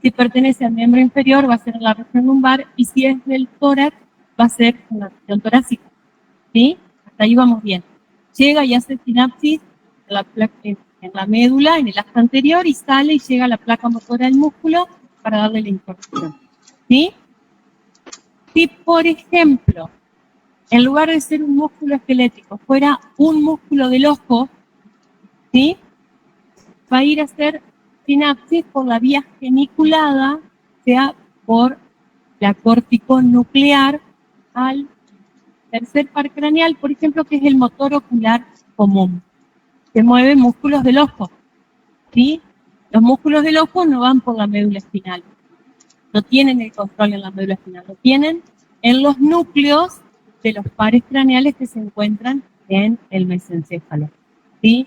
Si pertenece al miembro inferior, va a ser en la región lumbar. Y si es del tórax, va a ser en la región torácica. ¿Sí? Hasta ahí vamos bien. Llega y hace sinapsis en la médula, en el asta anterior, y sale y llega a la placa motora del músculo para darle la información. ¿Sí? Si, por ejemplo, en lugar de ser un músculo esquelético, fuera un músculo del ojo, ¿sí? Va a ir a hacer sinapsis por la vía geniculada, sea por la corticonuclear al tercer par craneal, por ejemplo, que es el motor ocular común, que mueve músculos del ojo. ¿Sí? Los músculos del ojo no van por la médula espinal, no tienen el control en la médula espinal, lo tienen en los núcleos de los pares craneales que se encuentran en el mesencéfalo. ¿Sí?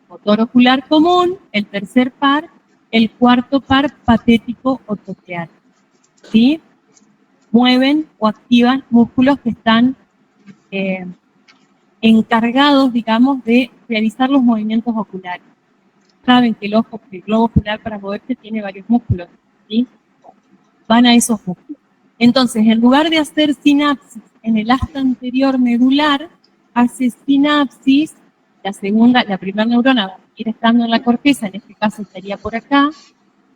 Motor ocular común, el tercer par, el cuarto par patético o troqueal. ¿Sí? Mueven o activan músculos que están encargados, digamos, de realizar los movimientos oculares. Saben que el globo ocular para moverse tiene varios músculos, ¿sí? Van a esos músculos. Entonces, en lugar de hacer sinapsis en el asta anterior medular, hace sinapsis, la primera neurona va a ir estando en la corteza, en este caso estaría por acá,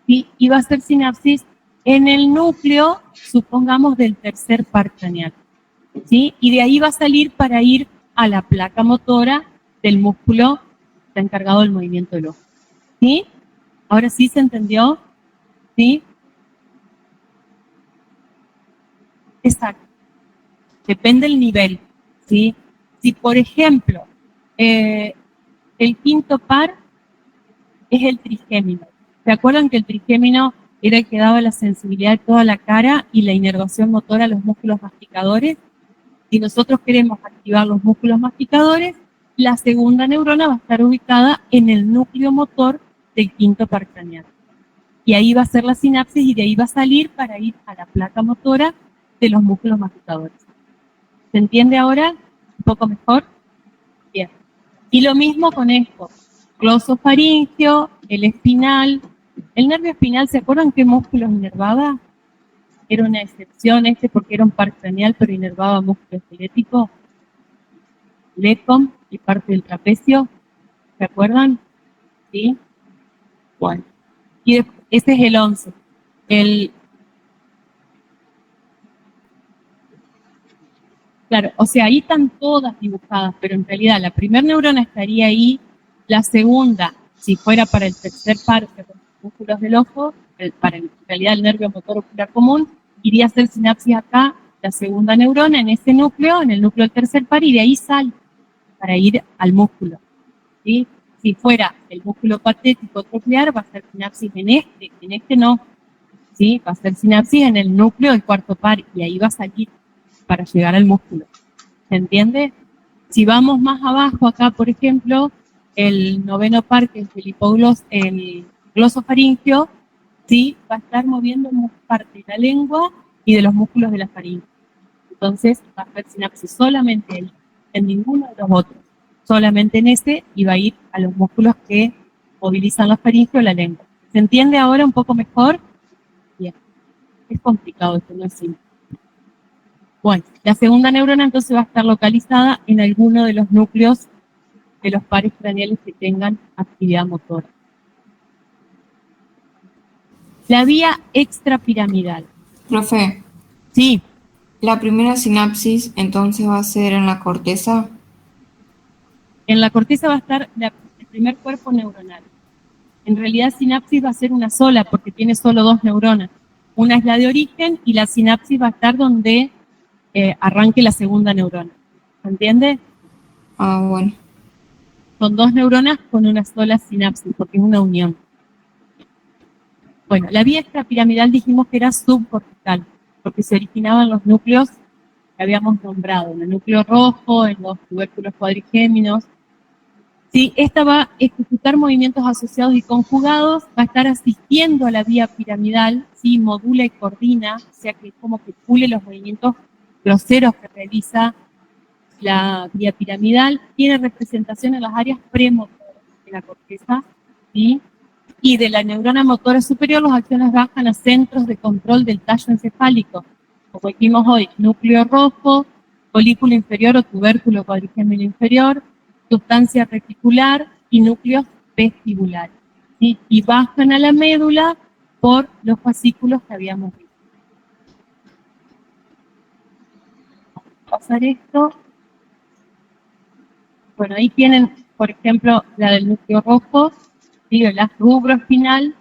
¿sí? Y va a hacer sinapsis en el núcleo, supongamos, del tercer par craneal. ¿Sí? Y de ahí va a salir para ir a la placa motora del músculo que está encargado del movimiento del ojo. ¿Sí? ¿Ahora sí se entendió? ¿Sí? Exacto. Depende del nivel. ¿Sí? Si, por ejemplo, el quinto par es el trigémino. ¿Se acuerdan que el trigémino era el que daba la sensibilidad de toda la cara y la inervación motora a los músculos masticadores? Si nosotros queremos activar los músculos masticadores, la segunda neurona va a estar ubicada en el núcleo motor del quinto par craneal. Y ahí va a ser la sinapsis y de ahí va a salir para ir a la placa motora de los músculos masticadores. ¿Se entiende ahora un poco mejor? Bien. Y lo mismo con esto. Glosofaringeo, el espinal. El nervio espinal, ¿se acuerdan qué músculos inervaba? Era una excepción porque era un par craneal, pero inervaba músculo esquelético. Lecom y parte del trapecio. ¿Se acuerdan? ¿Sí? Bueno. Y ese es el 11. Claro, o sea, ahí están todas dibujadas, pero en realidad la primera neurona estaría ahí, la segunda, si fuera para el tercer par, que son los músculos del ojo, en realidad el nervio motor ocular común, iría a hacer sinapsis acá, la segunda neurona en ese núcleo, en el núcleo del tercer par, y de ahí sale para ir al músculo, ¿sí? Si fuera el músculo patético troclear, va a ser sinapsis en este no, ¿sí? Va a ser sinapsis en el núcleo del cuarto par, y ahí va a salir para llegar al músculo. ¿Se entiende? Si vamos más abajo acá, por ejemplo, el noveno par, que es el glosofaringeo, ¿sí? Va a estar moviendo parte de la lengua y de los músculos de la faringe. Entonces va a hacer sinapsis solamente en ninguno de los otros, solamente en ese, y va a ir a los músculos que movilizan la faringe o la lengua. ¿Se entiende ahora un poco mejor? Bien. Es complicado esto, no es simple. Bueno, la segunda neurona entonces va a estar localizada en alguno de los núcleos de los pares craneales que tengan actividad motora. La vía extrapiramidal. Profe, Sí, la primera sinapsis entonces va a ser en la corteza. en la corteza va a estar el primer cuerpo neuronal. En realidad sinapsis va a ser una sola porque tiene solo dos neuronas. Una es la de origen y la sinapsis va a estar donde arranque la segunda neurona. ¿Se entiende? Ah, bueno. Son dos neuronas con una sola sinapsis porque es una unión. Bueno, la vía extrapiramidal dijimos que era subcortical porque se originaban los núcleos que habíamos nombrado, en el núcleo rojo, en los tubérculos cuadrigéminos. Sí, esta va a ejecutar movimientos asociados y conjugados, va a estar asistiendo a la vía piramidal, ¿sí? Modula y coordina, o sea que como que pule los movimientos groseros que realiza la vía piramidal, tiene representación en las áreas premotoras de la corteza, ¿sí? Y de la neurona motora superior, las acciones bajan a centros de control del tallo encefálico, como dijimos hoy, núcleo rojo, folículo inferior o tubérculo cuadrigémino inferior, sustancia reticular y núcleos vestibulares, ¿sí? Y bajan a la médula por los fascículos que habíamos visto. Vamos a pasar esto. Bueno, ahí tienen, por ejemplo, la del núcleo rojo, ¿sí? El haz rubro espinal,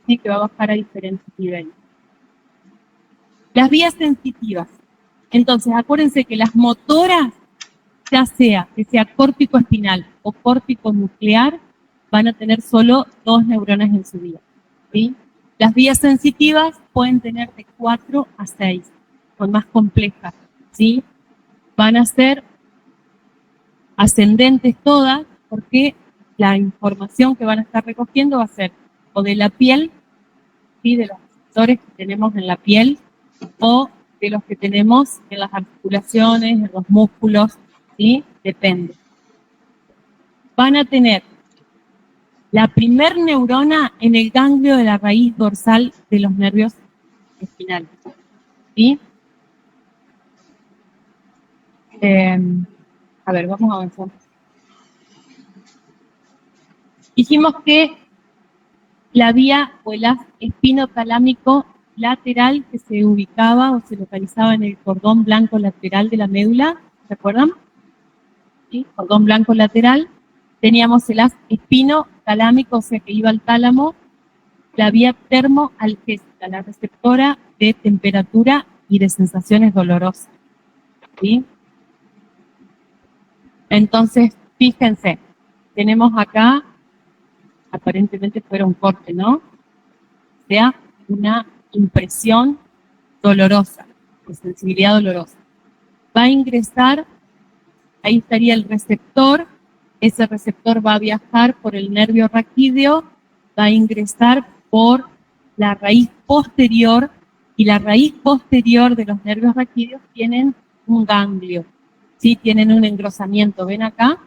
¿sí? Que va a bajar a diferentes niveles. Las vías sensitivas. Entonces, acuérdense que las motoras, ya sea que sea córtico espinal o córtico nuclear, van a tener solo dos neuronas en su vía, ¿sí? Las vías sensitivas pueden tener de 4 a 6, son más complejas, ¿sí? Van a ser ascendentes todas porque la información que van a estar recogiendo va a ser o de la piel, ¿sí? De los receptores que tenemos en la piel, o de los que tenemos en las articulaciones, en los músculos, ¿sí? Depende. Van a tener la primer neurona en el ganglio de la raíz dorsal de los nervios espinales, ¿sí? A ver, vamos a avanzar. Dijimos que la vía o el haz espinotalámico lateral que se ubicaba o se localizaba en el cordón blanco lateral de la médula, ¿se acuerdan? ¿Sí? Cordón blanco lateral. Teníamos el haz espinotalámico, o sea que iba al tálamo, la vía termoalgésica, la receptora de temperatura y de sensaciones dolorosas, ¿sí? Entonces, fíjense, tenemos acá, aparentemente fuera un corte, ¿no? O sea, una impresión dolorosa, de sensibilidad dolorosa. Va a ingresar, ahí estaría el receptor, ese receptor va a viajar por el nervio raquídeo, va a ingresar por la raíz posterior, y la raíz posterior de los nervios raquídeos tienen un ganglio, ¿sí? Tienen un engrosamiento, ¿ven acá?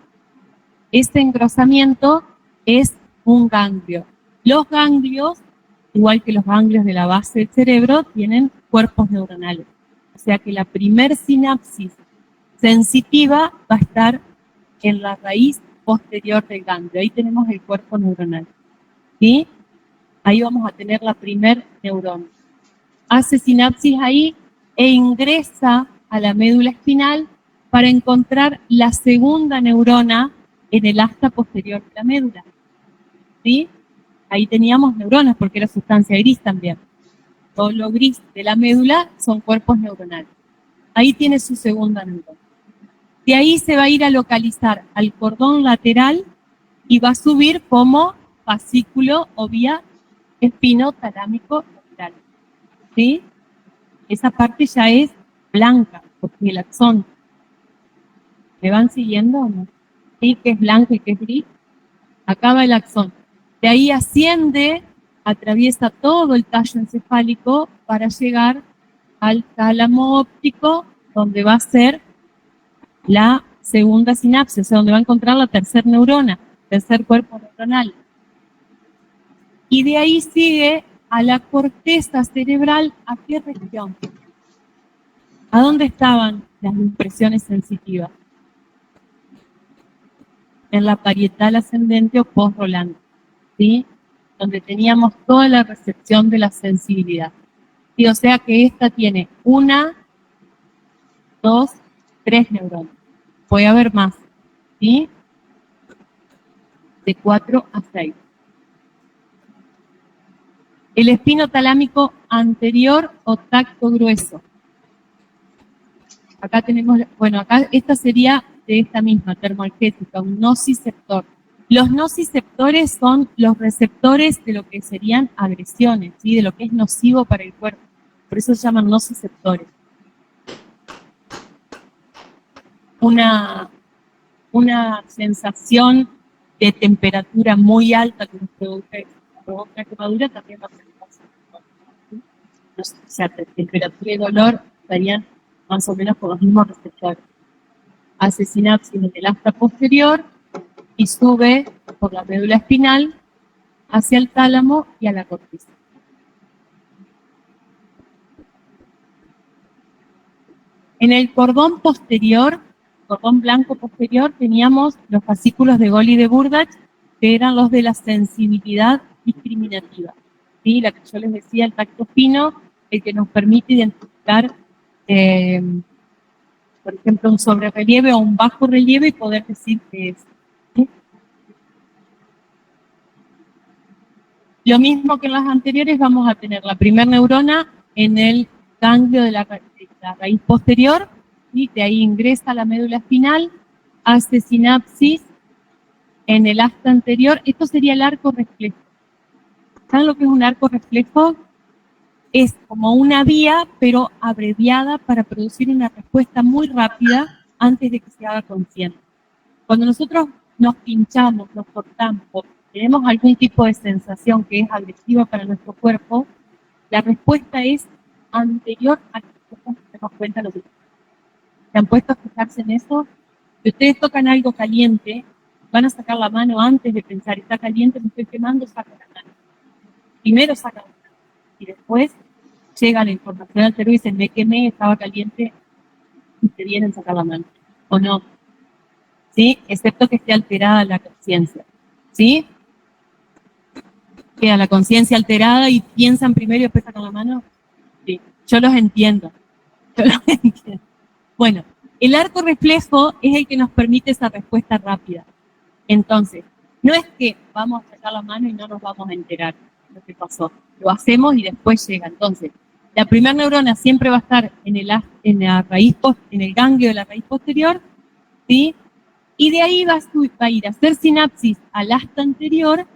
Este engrosamiento es un ganglio. Los ganglios, igual que los ganglios de la base del cerebro, tienen cuerpos neuronales. O sea que la primer sinapsis sensitiva va a estar en la raíz posterior del ganglio. Ahí tenemos el cuerpo neuronal, ¿sí? Ahí vamos a tener la primer neurona. Hace sinapsis ahí e ingresa a la médula espinal para encontrar la segunda neurona en el asta posterior de la médula, ¿sí? ahí teníamos neuronas porque era sustancia gris también. Todo lo gris de la médula son cuerpos neuronales. Ahí tiene su segunda neurona. De ahí se va a ir a localizar al cordón lateral y va a subir como fascículo o vía espinotalámico lateral. ¿Sí? Esa parte ya es blanca, porque el axón. ¿Me van siguiendo o no? ¿Sí? Que es blanco y que es gris. Acá va el axón. De ahí asciende, atraviesa todo el tallo encefálico para llegar al tálamo óptico, donde va a ser la segunda sinapsis, o sea, donde va a encontrar la tercera neurona, tercer cuerpo neuronal. Y de ahí sigue a la corteza cerebral. ¿A qué región? ¿A dónde estaban las impresiones sensitivas? En la parietal ascendente o postrolante, ¿sí? Donde teníamos toda la recepción de la sensibilidad. ¿Sí? O sea que esta tiene 1, 2, 3 neuronas. Puede haber más, ¿sí? De 4 a 6. El espino talámico anterior o tacto grueso. Acá tenemos, bueno, acá esta sería de esta misma termoalgética, un nociceptor. Los nociceptores son los receptores de lo que serían agresiones, ¿sí? De lo que es nocivo para el cuerpo. Por eso se llaman nociceptores. Una sensación de temperatura muy alta que nos provoca quemadura también va a ser fácil. O sea, temperatura y dolor estarían más o menos por los mismos receptores. Hace sinapsis en el asta posterior y sube por la médula espinal hacia el tálamo y a la corteza. En el cordón posterior, cordón blanco posterior, teníamos los fascículos de Gol y de Burdach, que eran los de la sensibilidad discriminativa. ¿Sí? La que yo les decía, el tacto fino, el que nos permite identificar, por ejemplo, un sobrerrelieve o un bajo relieve y poder decir que es. ¿Sí? Lo mismo que en las anteriores, vamos a tener la primera neurona en el ganglio de la raíz posterior, ¿sí? De ahí ingresa a la médula espinal, hace sinapsis en el asta anterior. Esto sería el arco reflejo. ¿Saben lo que es un arco reflejo? Es como una vía, pero abreviada para producir una respuesta muy rápida antes de que se haga consciente. Cuando nosotros nos pinchamos, nos cortamos, o tenemos algún tipo de sensación que es agresiva para nuestro cuerpo, la respuesta es anterior a que nosotros nos demos cuenta de lo que ¿se han puesto a fijarse en eso? Si ustedes tocan algo caliente, van a sacar la mano antes de pensar, está caliente, me estoy quemando, saca la mano. Primero sacan la mano y después llega la información al cerebro y dicen, me quemé, estaba caliente, y te vienen a sacar la mano. ¿O no? ¿Sí? Excepto que esté alterada la conciencia. ¿Sí? Queda la conciencia alterada y piensan primero y después sacan la mano. Sí. Yo los entiendo. Bueno, el arco reflejo es el que nos permite esa respuesta rápida. Entonces, no es que vamos a sacar la mano y no nos vamos a enterar de lo que pasó. Lo hacemos y después llega. Entonces, la primera neurona siempre va a estar en el ganglio de la raíz posterior, ¿sí? Y de ahí va a ir a hacer sinapsis al asta anterior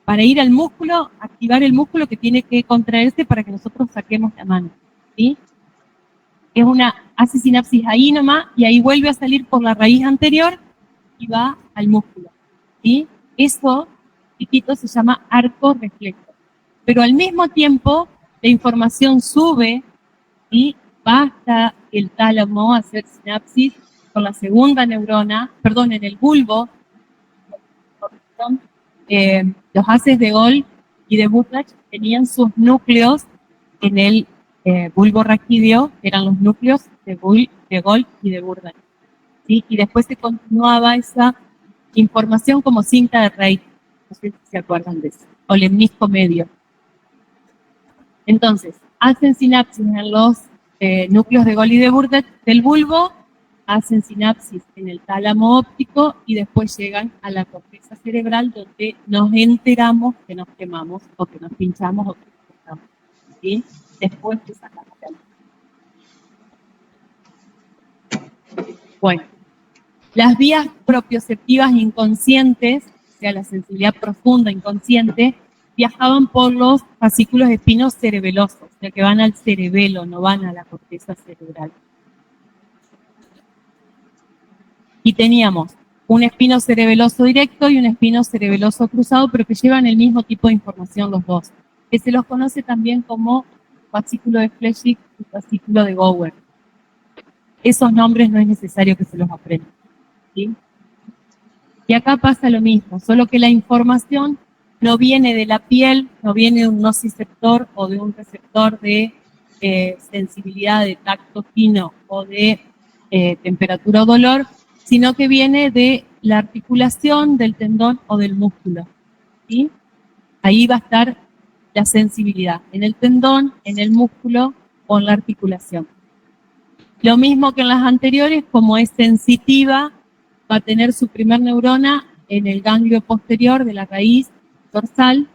para ir al músculo, activar el músculo que tiene que contraerse para que nosotros saquemos la mano, ¿sí? Hace sinapsis ahí nomás y ahí vuelve a salir por la raíz anterior y va al músculo, ¿sí? Eso, chiquito, se llama arco reflejo. Pero al mismo tiempo, la información sube y va hasta el tálamo a hacer sinapsis con la segunda neurona, perdón, en el bulbo. Los haces de Gol y de Burdach tenían sus núcleos en el bulbo raquídeo, que eran los núcleos de Gol y de Burdach, ¿sí? Y después se continuaba esa información como cinta de Rey, no sé si se acuerdan de eso, o lemnisco medio. Entonces, hacen sinapsis en los núcleos de Gol y de Burdach del bulbo, hacen sinapsis en el tálamo óptico y después llegan a la corteza cerebral donde nos enteramos que nos quemamos o que nos pinchamos o que nos cortamos, ¿sí? Después de sacamos la luz. Bueno, las vías propioceptivas inconscientes, o sea, la sensibilidad profunda inconsciente, viajaban por los fascículos espinos cerebelosos, o sea, que van al cerebelo, no van a la corteza cerebral. Y teníamos un espino cerebeloso directo y un espino cerebeloso cruzado, pero que llevan el mismo tipo de información los dos, que se los conoce también como fascículo de Flechig y fascículo de Gower. Esos nombres no es necesario que se los aprendan, ¿sí? Y acá pasa lo mismo, solo que la información no viene de la piel, no viene de un nociceptor o de un receptor de sensibilidad de tacto fino o de temperatura o dolor, sino que viene de la articulación del tendón o del músculo, ¿sí? Ahí va a estar la sensibilidad, en el tendón, en el músculo o en la articulación. Lo mismo que en las anteriores, como es sensitiva, va a tener su primer neurona en el ganglio posterior de la raíz dorsal,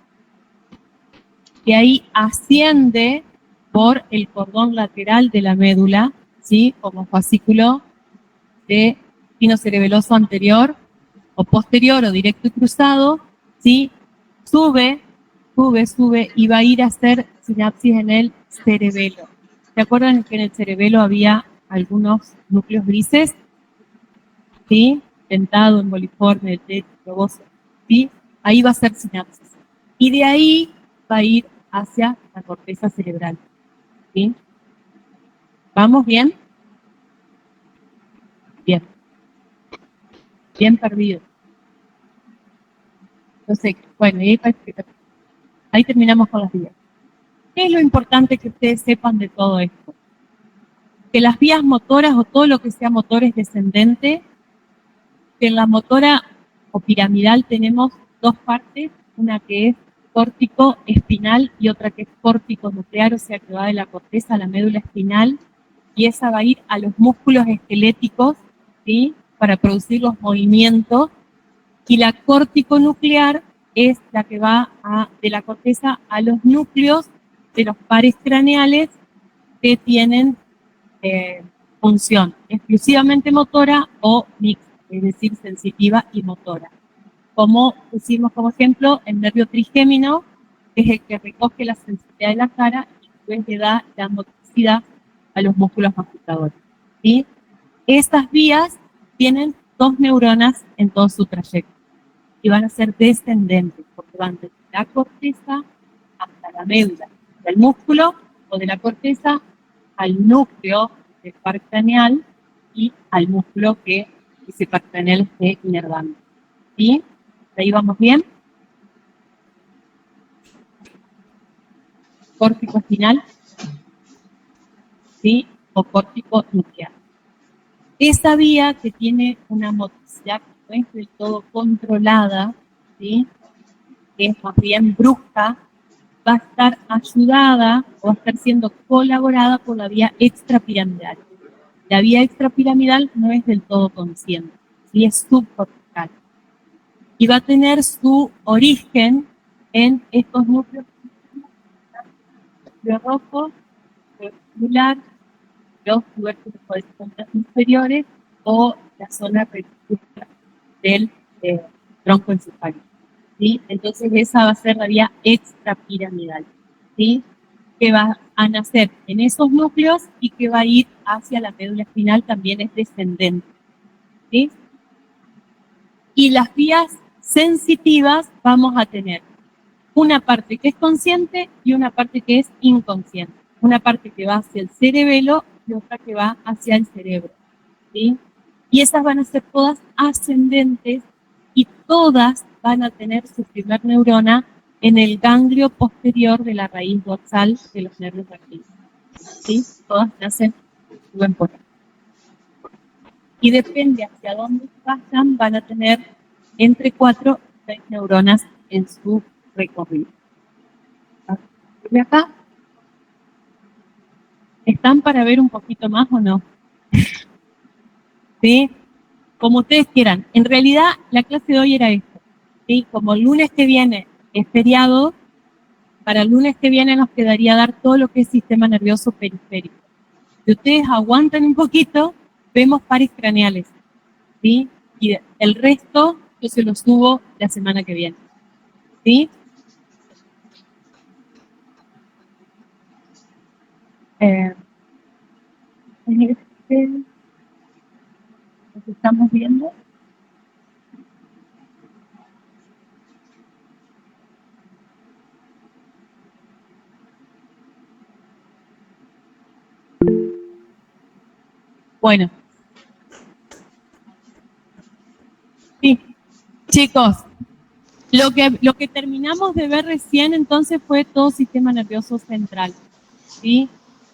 que ahí asciende por el cordón lateral de la médula, ¿sí? Como fascículo de espino cerebeloso anterior o posterior o directo y cruzado, ¿sí? Sube y va a ir a hacer sinapsis en el cerebelo. ¿Se acuerdan que en el cerebelo había algunos núcleos grises? ¿Sí? Dentado, emboliforme, globoso, ¿sí? Ahí va a ser sinapsis. Y de ahí va a ir hacia la corteza cerebral, ¿sí? ¿Vamos bien? Bien. Bien perdido. Entonces, bueno, y ahí terminamos con las vías. ¿Qué es lo importante que ustedes sepan de todo esto? Que las vías motoras o todo lo que sea motor es descendente, que en la motora o piramidal tenemos dos partes, una que es córtico espinal y otra que es córtico nuclear, o sea que va de la corteza a la médula espinal, y esa va a ir a los músculos esqueléticos, ¿sí? Para producir los movimientos, y la córtico nuclear es la que va de la corteza a los núcleos de los pares craneales que tienen función exclusivamente motora o mixta, es decir, sensitiva y motora. Como pusimos como ejemplo el nervio trigémino, que es el que recoge la sensibilidad de la cara y después le da la motricidad a los músculos masticadores, ¿sí? Estas vías tienen dos neuronas en todo su trayecto y van a ser descendentes, porque van desde la corteza hasta la médula del músculo o de la corteza al núcleo del par craneal y al músculo que ese par craneal esté inervando, ¿sí? ¿De ahí vamos bien? Córtico espinal, ¿sí? O córtico nuclear. Esa vía que tiene una motricidad que no es del todo controlada, ¿sí? Que es más bien brusca, va a estar ayudada o va a estar siendo colaborada por la vía extrapiramidal. La vía extrapiramidal no es del todo consciente, ¿sí? Es subcortical. Y va a tener su origen en estos núcleos rojo, muscular, los tubérculos horizontes inferiores o la zona reticular del tronco encefálico, ¿sí? Entonces esa va a ser la vía extrapiramidal, ¿sí? Que va a nacer en esos núcleos y que va a ir hacia la médula espinal, también es descendente, ¿sí? Y las vías sensitivas vamos a tener una parte que es consciente y una parte que es inconsciente. Una parte que va hacia el cerebelo y otra que va hacia el cerebro, ¿sí? Y esas van a ser todas ascendentes y todas van a tener su primer neurona en el ganglio posterior de la raíz dorsal de los nervios vaginales, ¿sí? Todas nacen buen por ahí. Y depende hacia dónde vayan, van a tener entre 4 y 6 neuronas en su recorrido. ¿De acá? ¿Están para ver un poquito más o no? ¿sí? Como ustedes quieran. En realidad, la clase de hoy era esto, ¿sí? Como el lunes que viene es feriado, para el lunes que viene nos quedaría dar todo lo que es sistema nervioso periférico. Si ustedes aguantan un poquito, vemos pares craneales, ¿sí? Y el resto yo se lo subo la semana que viene, ¿sí? Lo que estamos viendo. Bueno. Sí, chicos, lo que terminamos de ver recién entonces fue todo sistema nervioso central, ¿sí?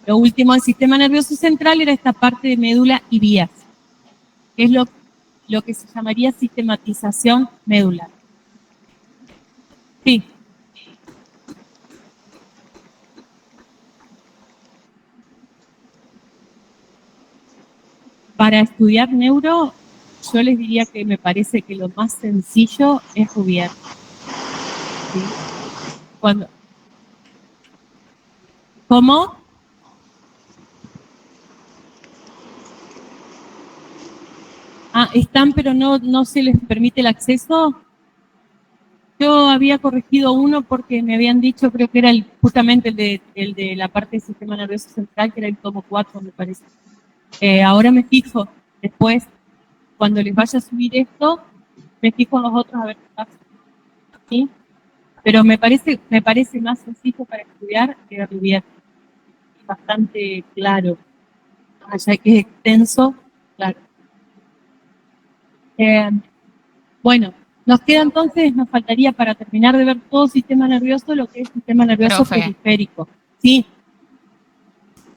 Lo último del sistema nervioso central era esta parte de médula y vías, que es lo que se llamaría sistematización medular. Sí. Para estudiar neuro, yo les diría que me parece que lo más sencillo es Rubier. ¿Sí? ¿Cómo? Ah, están, pero no se les permite el acceso. Yo había corregido uno porque me habían dicho, creo que era justamente el de la parte del sistema nervioso central, que era el tomo 4, me parece. Ahora me fijo, después, cuando les vaya a subir esto, me fijo en los otros a ver qué pasa. ¿Sí? Pero me parece más sencillo para estudiar que Rubier. Bastante claro. Allá que es extenso, claro. Bueno, nos queda entonces, nos faltaría para terminar de ver todo sistema nervioso, lo que es sistema nervioso periférico. Sí.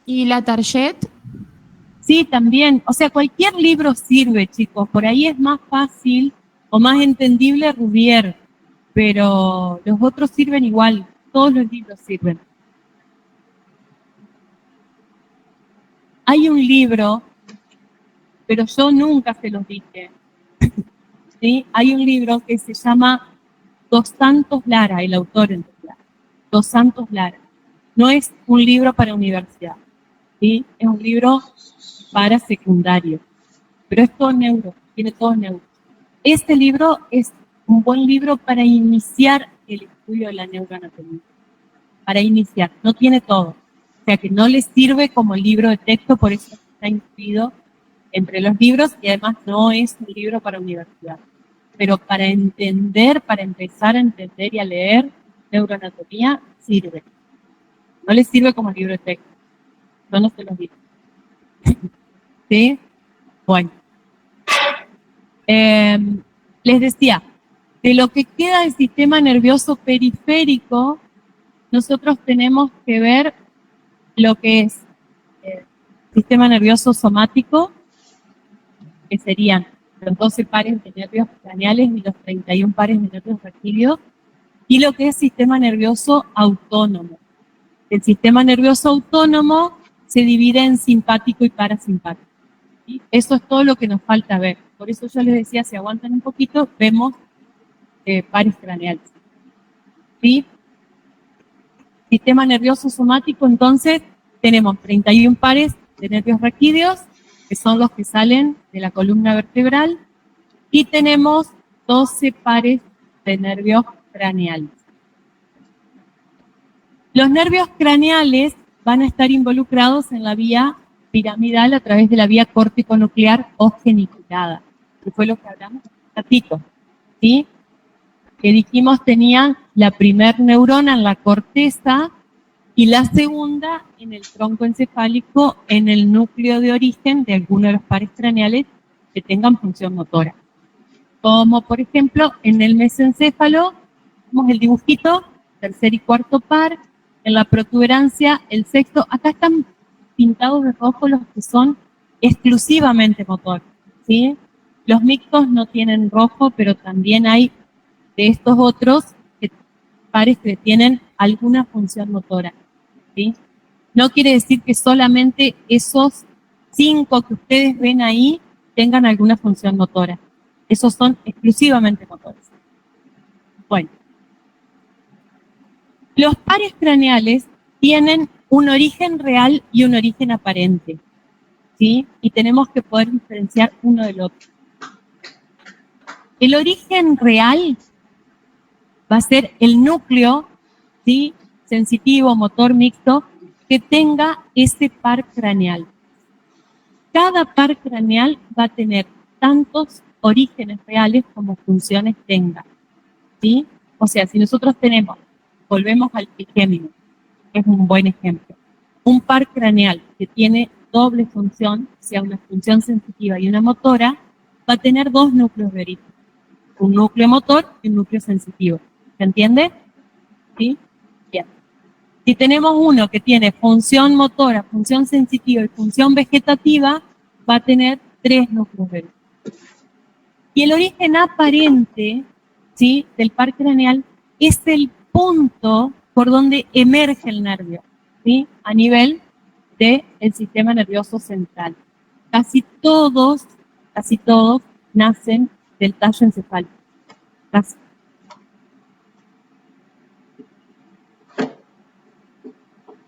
¿Y la Target? Sí, también. O sea, cualquier libro sirve, chicos. Por ahí es más fácil o más entendible Rubier, pero los otros sirven igual. Todos los libros sirven. Hay un libro, pero yo nunca se los dije. ¿Sí? Hay un libro que se llama Dos Santos Lara, el autor en realidad. Dos Santos Lara. No es un libro para universidad, ¿sí? Es un libro para secundario. Pero es todo neuro, tiene todo neuro. Este libro es un buen libro para iniciar el estudio de la neuroanatomía. Para iniciar, no tiene todo. O sea que no les sirve como libro de texto, por eso está incluido entre los libros y además no es un libro para universidad. Pero para entender, para empezar a entender y a leer neuroanatomía, sirve. No les sirve como libro de texto. Yo no se los digo. ¿Sí? Bueno. Les decía, de lo que queda del sistema nervioso periférico, nosotros tenemos que ver lo que es sistema nervioso somático, que serían los 12 pares de nervios craneales y los 31 pares de nervios raquídeos, y lo que es sistema nervioso autónomo. El sistema nervioso autónomo se divide en simpático y parasimpático. ¿Sí? Eso es todo lo que nos falta ver. Por eso yo les decía, si aguantan un poquito, vemos pares craneales. ¿Sí? Sistema nervioso somático, entonces, tenemos 31 pares de nervios raquídeos, que son los que salen de la columna vertebral, y tenemos 12 pares de nervios craneales. Los nervios craneales van a estar involucrados en la vía piramidal a través de la vía córtico-nuclear o geniculada, que fue lo que hablamos hace un ratito, ¿sí? Que dijimos tenía la primer neurona en la corteza y la segunda en el tronco encefálico, en el núcleo de origen de alguno de los pares craneales que tengan función motora. Como por ejemplo en el mesencéfalo, vemos el dibujito, tercer y cuarto par, en la protuberancia el sexto, acá están pintados de rojo los que son exclusivamente motor, ¿sí? Los mixtos no tienen rojo, pero también hay de estos otros pares que tienen alguna función motora, ¿sí? No quiere decir que solamente esos 5 que ustedes ven ahí tengan alguna función motora. Esos son exclusivamente motores. Bueno, los pares craneales tienen un origen real y un origen aparente, ¿sí? Y tenemos que poder diferenciar uno del otro. El origen real va a ser el núcleo, ¿sí?, sensitivo, motor mixto, que tenga ese par craneal. Cada par craneal va a tener tantos orígenes reales como funciones tenga, ¿sí? O sea, si nosotros tenemos, volvemos al trigémino, que es un buen ejemplo, un par craneal que tiene doble función, o sea, una función sensitiva y una motora, va a tener dos núcleos de origen, un núcleo motor y un núcleo sensitivo. ¿Se entiende? ¿Sí? Bien. Si tenemos uno que tiene función motora, función sensitiva y función vegetativa, va a tener tres núcleos de origen. Y el origen aparente, ¿sí?, del par craneal es el punto por donde emerge el nervio, ¿sí?, a nivel del sistema nervioso central. Casi todos nacen del tallo encefálico. Casi.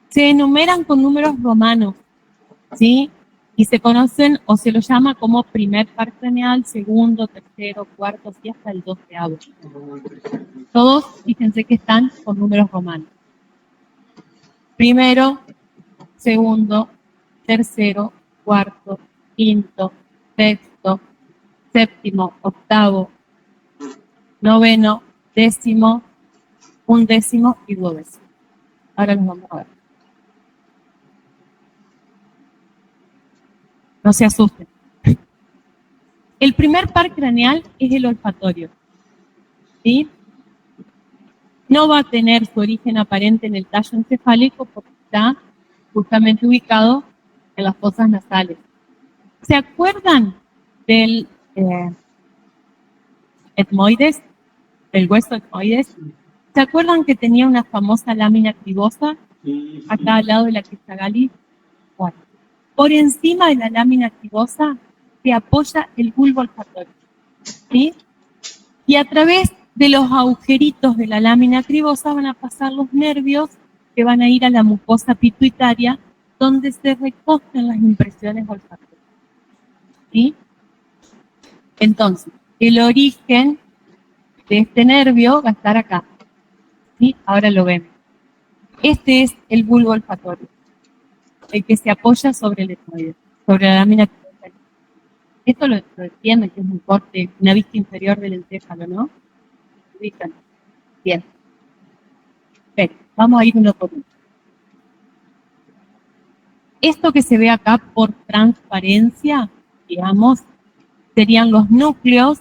Se enumeran con números romanos, ¿sí? Y se conocen o se lo llama como primer par craneal, segundo, tercero, cuarto, y hasta el 12º. Todos, fíjense que están con números romanos. Primero, segundo, tercero, cuarto, quinto, sexto, séptimo, octavo, noveno, décimo, undécimo y duodécimo. Ahora los vamos a ver. No se asusten. El primer par craneal es el olfatorio, ¿sí? No va a tener su origen aparente en el tallo encefálico porque está justamente ubicado en las fosas nasales. ¿Se acuerdan del etmoides, del hueso etmoides? ¿Se acuerdan que tenía una famosa lámina cribosa acá al lado de la crista galli? Bueno, por encima de la lámina cribosa se apoya el bulbo olfatorio, ¿sí? Y a través de los agujeritos de la lámina cribosa van a pasar los nervios que van a ir a la mucosa pituitaria, donde se recogen las impresiones olfatorias, ¿sí? Entonces, el origen de este nervio va a estar acá, ¿sí? Ahora lo vemos. Este es el bulbo olfatorio, el que se apoya sobre el etmoide, sobre la lámina cribosa. Esto lo entienden, que es un corte, una vista inferior del encéfalo, ¿no? Bien. Bien, vamos a ir uno por uno. Esto que se ve acá por transparencia, digamos, serían los núcleos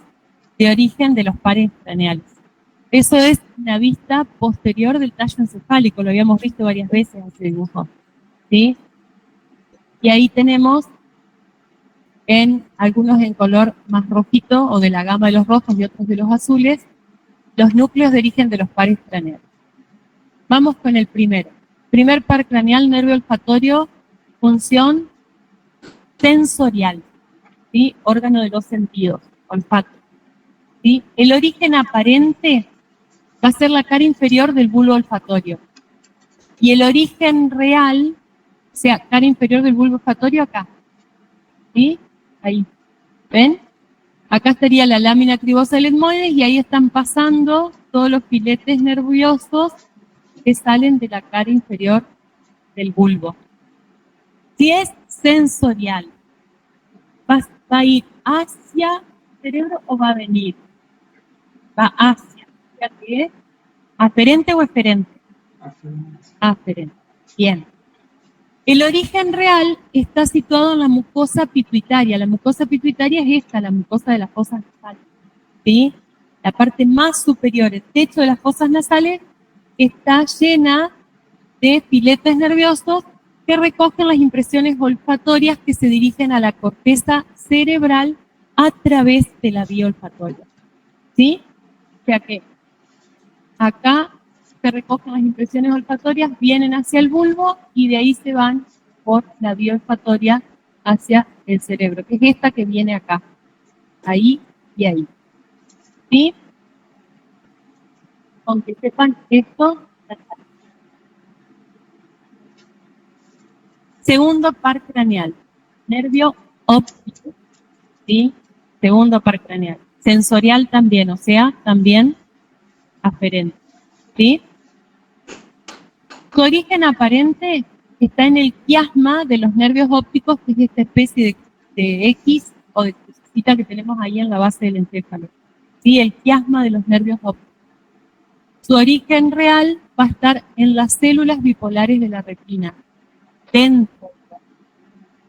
de origen de los pares craneales. Eso es una vista posterior del tallo encefálico, lo habíamos visto varias veces ese dibujo, ¿sí? Y ahí tenemos algunos en color más rojito, o de la gama de los rojos y otros de los azules, los núcleos de origen de los pares craneales. Vamos con el primero. Primer par craneal, nervio olfatorio, función sensorial, ¿sí? Órgano de los sentidos, olfato, ¿sí? El origen aparente va a ser la cara inferior del bulbo olfatorio. Y el origen real, o sea, cara inferior del bulbo olfatorio acá, ¿sí? Ahí, ¿ven? Acá estaría la lámina cribosa del etmoides y ahí están pasando todos los filetes nerviosos que salen de la cara inferior del bulbo. Si es sensorial, ¿va a ir hacia el cerebro o va a venir? Va hacia. ¿Qué es? ¿Aferente o eferente? Aferente. Bien. El origen real está situado en la mucosa pituitaria. La mucosa pituitaria es esta, la mucosa de las fosas nasales, ¿sí? La parte más superior, el techo de las fosas nasales, está llena de filetes nerviosos que recogen las impresiones olfatorias que se dirigen a la corteza cerebral a través de la vía olfatoria, ¿sí? O sea que acá se recogen las impresiones olfatorias, vienen hacia el bulbo y de ahí se van por la vía olfatoria hacia el cerebro, que es esta que viene acá, ahí y ahí. ¿Sí? Aunque sepan esto. Segundo par craneal, nervio óptico, ¿sí? Segundo par craneal. Sensorial también, o sea, también aferente, ¿sí? Su origen aparente está en el quiasma de los nervios ópticos, que es esta especie de X o de crucecita que tenemos ahí en la base del encéfalo. ¿Sí? El quiasma de los nervios ópticos. Su origen real va a estar en las células bipolares de la retina, dentro.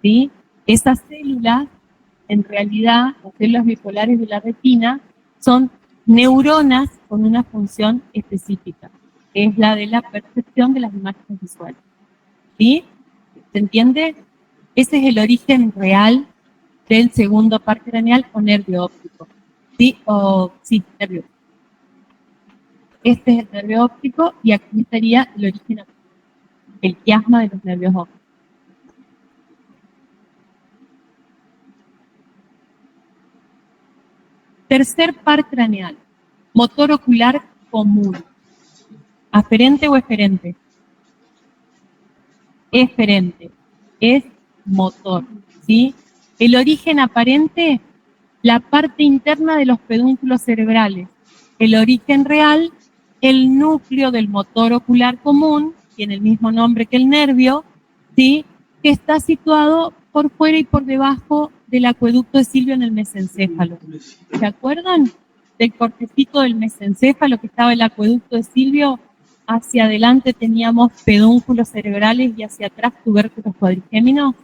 ¿Sí? Esas células, en realidad, las células bipolares de la retina, son neuronas con una función específica, que es la de la percepción de las imágenes visuales. ¿Sí? ¿Se entiende? Ese es el origen real del segundo par craneal o nervio óptico. ¿Sí? Sí, nervio. Este es el nervio óptico y aquí estaría el origen, el quiasma de los nervios ópticos. Tercer par craneal, motor ocular común. ¿Aferente o eferente? Eferente, es motor, ¿sí? El origen aparente, la parte interna de los pedúnculos cerebrales. El origen real, el núcleo del motor ocular común, tiene el mismo nombre que el nervio, ¿sí? Que está situado por fuera y por debajo del acueducto de Silvio en el mesencéfalo. ¿Se acuerdan del cortecito del mesencéfalo que estaba el acueducto de Silvio? Hacia adelante teníamos pedúnculos cerebrales y hacia atrás tubérculos cuadrigéminos.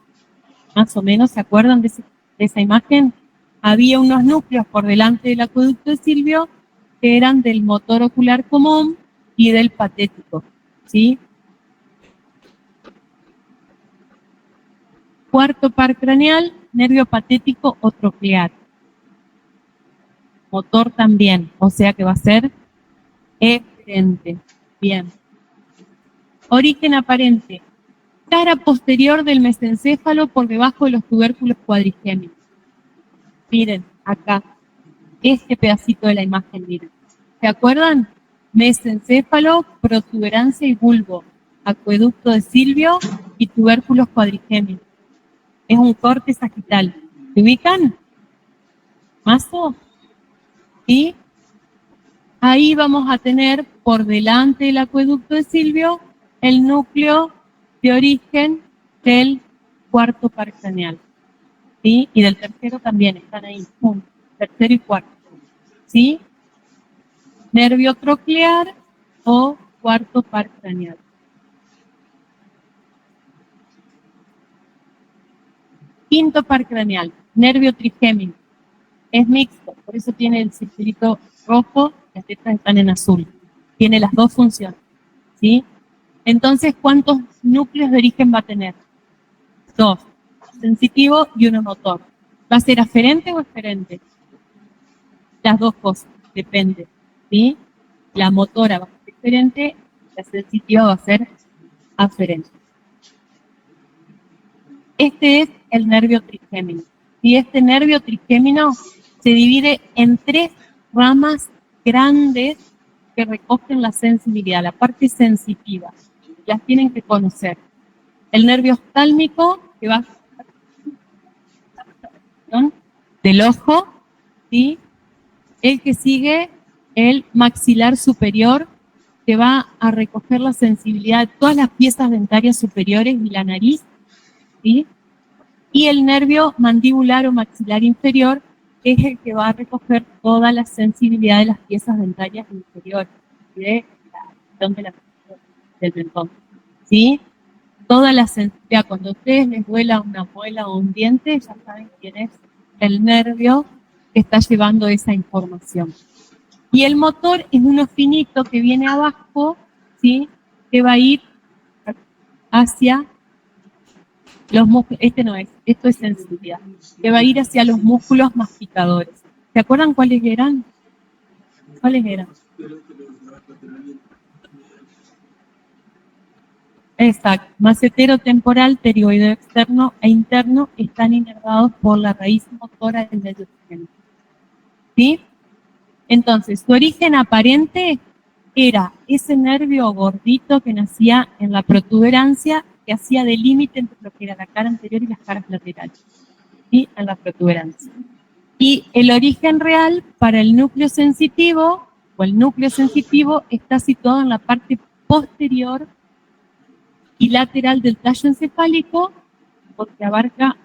Más o menos, ¿se acuerdan de esa imagen? Había unos núcleos por delante del acueducto de Silvio que eran del motor ocular común y del patético, ¿sí? Cuarto par craneal, nervio patético o troclear. Motor también, o sea que va a ser eferente. Bien. Origen aparente. Cara posterior del mesencéfalo por debajo de los tubérculos cuadrigéminos. Miren, acá. Este pedacito de la imagen, miren. ¿Se acuerdan? Mesencéfalo, protuberancia y bulbo. Acueducto de Silvio y tubérculos cuadrigéminos. Es un corte sagital. ¿Se ubican? ¿Mazo? Y ahí vamos a tener por delante del acueducto de Silvio el núcleo de origen del cuarto par craneal. ¿Sí? Y del tercero también, están ahí, tercero y cuarto. ¿Sí? Nervio troclear o cuarto par craneal. Quinto par craneal, nervio trigémino. Es mixto, por eso tiene el circulito rojo, las letras están en azul. Tiene las dos funciones. ¿Sí? Entonces, ¿cuántos núcleos de origen va a tener? 2. Sensitivo y uno motor. ¿Va a ser aferente o eferente? Las dos cosas, depende. ¿Sí? La motora va a ser eferente, la sensitiva va a ser aferente. Este es el nervio trigémino. Y este nervio trigémino se divide en 3 ramas grandes que recogen la sensibilidad, la parte sensitiva. Las tienen que conocer. El nervio oftálmico, que va del ojo, ¿sí? El que sigue, el maxilar superior, que va a recoger la sensibilidad de todas las piezas dentarias superiores y la nariz, ¿sí? Y el nervio mandibular o maxilar inferior, que es el que va a recoger toda la sensibilidad de las piezas dentarias inferiores, de del mentón, ¿sí? Toda la sensibilidad, cuando a ustedes les duela una muela o un diente, ya saben quién es el nervio que está llevando esa información. Y el motor es uno finito que viene abajo, ¿sí? Que va a ir hacia los músculos, esto es sensibilidad, que va a ir hacia los músculos masticadores. ¿Se acuerdan cuáles eran? ¿Cuáles eran? Exacto. Macetero temporal, pterigoideo externo e interno están inervados por la raíz motora del nervio trigémino. ¿Sí? Entonces, su origen aparente era ese nervio gordito que nacía en la protuberancia, que hacía de límite entre lo que era la cara anterior y las caras laterales. ¿Sí? En la protuberancia. Y el origen real para el núcleo sensitivo, o el núcleo sensitivo, está situado en la parte posterior y lateral del tallo encefálico, porque abarca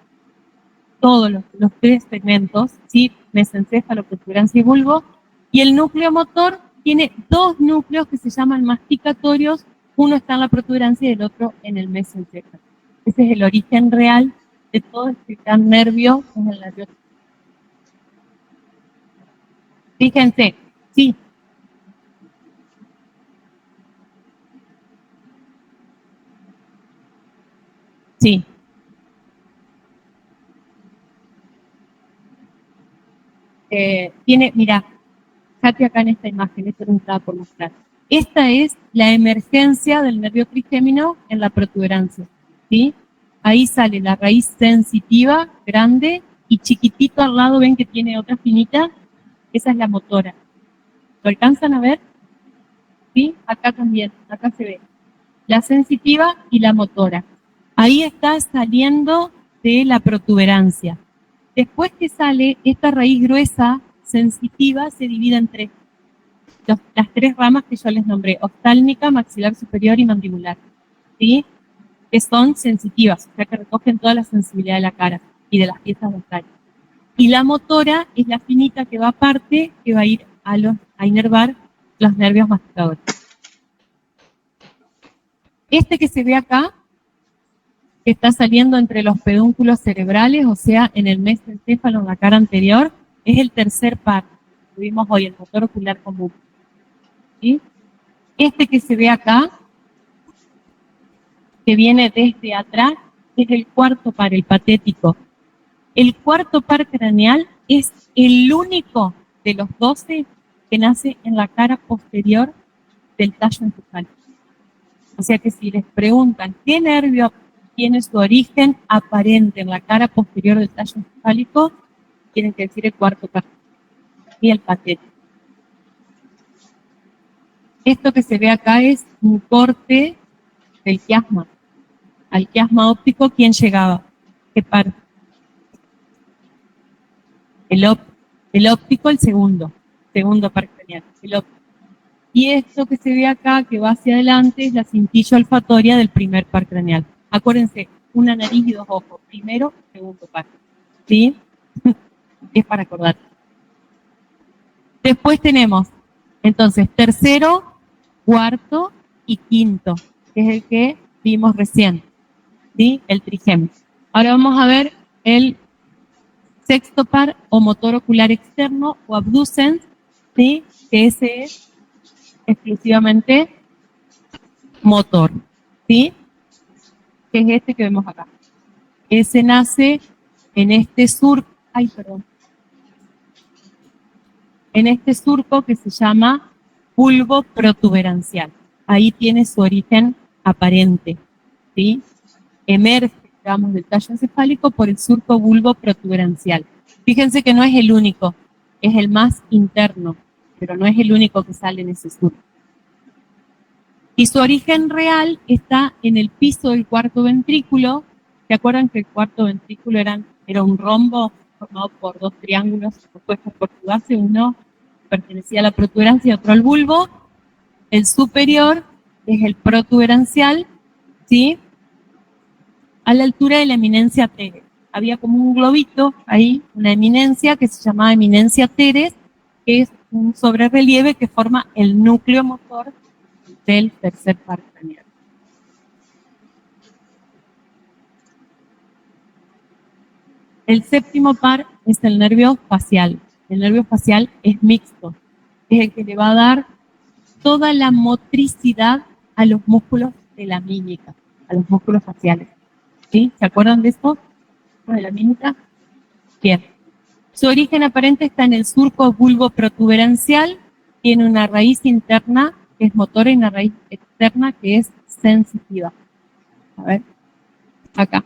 todos los tres segmentos, ¿sí? Mesencéfalo, protuberancia y bulbo, y el núcleo motor tiene dos núcleos que se llaman masticatorios, uno está en la protuberancia y el otro en el mesencéfalo. Ese es el origen real de todo este gran nervio, que es el nervio. Fíjense, sí. Sí. Mira, fíjate acá en esta imagen, esto no estaba por mostrar. Esta es la emergencia del nervio trigémino en la protuberancia, ¿sí? Ahí sale la raíz sensitiva, grande, y chiquitito al lado, ven que tiene otra finita, esa es la motora. ¿Lo alcanzan a ver? ¿Sí? Acá también, acá se ve. La sensitiva y la motora. Ahí está saliendo de la protuberancia. Después que sale, esta raíz gruesa sensitiva se divide en tres. Las tres ramas que yo les nombré, oftálmica, maxilar superior y mandibular, ¿sí? Que son sensitivas, o sea que recogen toda la sensibilidad de la cara y de las piezas dentales. Y la motora es la finita que va aparte, que va a ir a inervar los nervios masticadores. Este que se ve acá, que está saliendo entre los pedúnculos cerebrales, o sea, en el mesencéfalo, en la cara anterior, es el tercer par. Tuvimos hoy el motor ocular común. ¿Sí? Este que se ve acá, que viene desde atrás, es el cuarto par, el patético. El cuarto par craneal es el único de los 12 que nace en la cara posterior del tallo encefálico. O sea que si les preguntan qué nervio tiene su origen aparente en la cara posterior del tallo encefálico, tienen que decir el cuarto par y el patético. Esto que se ve acá es un corte del quiasma. Al quiasma óptico, ¿quién llegaba? ¿Qué par? El óptico, el segundo par craneal, el óptico. Y esto que se ve acá, que va hacia adelante, es la cintilla olfatoria del primer par craneal. Acuérdense, una nariz y dos ojos, primero, segundo par. ¿Sí? Es para acordar. Después tenemos, entonces, tercero, cuarto y quinto, que es el que vimos recién, ¿sí? El trigémino. Ahora vamos a ver el sexto par o motor ocular externo o abducens, ¿sí? Que ese es exclusivamente motor, ¿sí? Que es este que vemos acá. Ese nace en este surco, en este surco que se llama bulbo protuberancial. Ahí tiene su origen aparente, ¿sí? Emerge, digamos, del tallo encefálico por el surco bulbo protuberancial. Fíjense que no es el único, es el más interno, pero no es el único que sale en ese surco. Y su origen real está en el piso del cuarto ventrículo. ¿Se acuerdan que el cuarto ventrículo era un rombo formado por dos triángulos opuestos por su base? Uno pertenecía a la protuberancia y otro al bulbo. El superior es el protuberancial, ¿sí? A la altura de la eminencia teres. Había como un globito ahí, una eminencia que se llamaba eminencia teres, que es un sobrerrelieve que forma el núcleo motor del tercer par craneal. El séptimo par es el nervio facial. El nervio facial es mixto, es el que le va a dar toda la motricidad a los músculos de la mímica, a los músculos faciales. ¿Sí? ¿Se acuerdan de esto? ¿De la mímica? Bien. Su origen aparente está en el surco bulbo protuberancial, tiene una raíz interna que es motora y una raíz externa que es sensitiva. A ver, acá,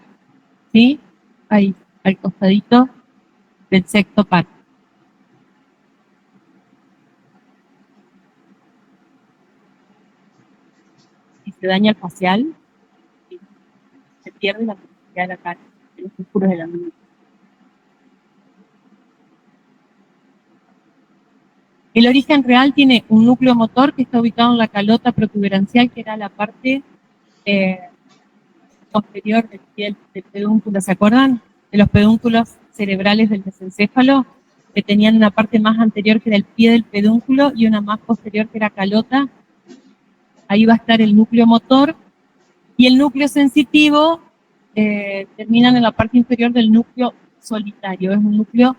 ¿sí? Ahí, al costadito del sexto par. Si se daña el facial, se pierde la capacidad de la cara, de los músculos de la mano. El origen real tiene un núcleo motor que está ubicado en la calota protuberancial, que era la parte posterior del pie del pedúnculo. ¿Se acuerdan? De los pedúnculos cerebrales del mesencéfalo, que tenían una parte más anterior que era el pie del pedúnculo y una más posterior que era calota. Ahí va a estar el núcleo motor. Y el núcleo sensitivo terminan en la parte inferior del núcleo solitario. Es un núcleo,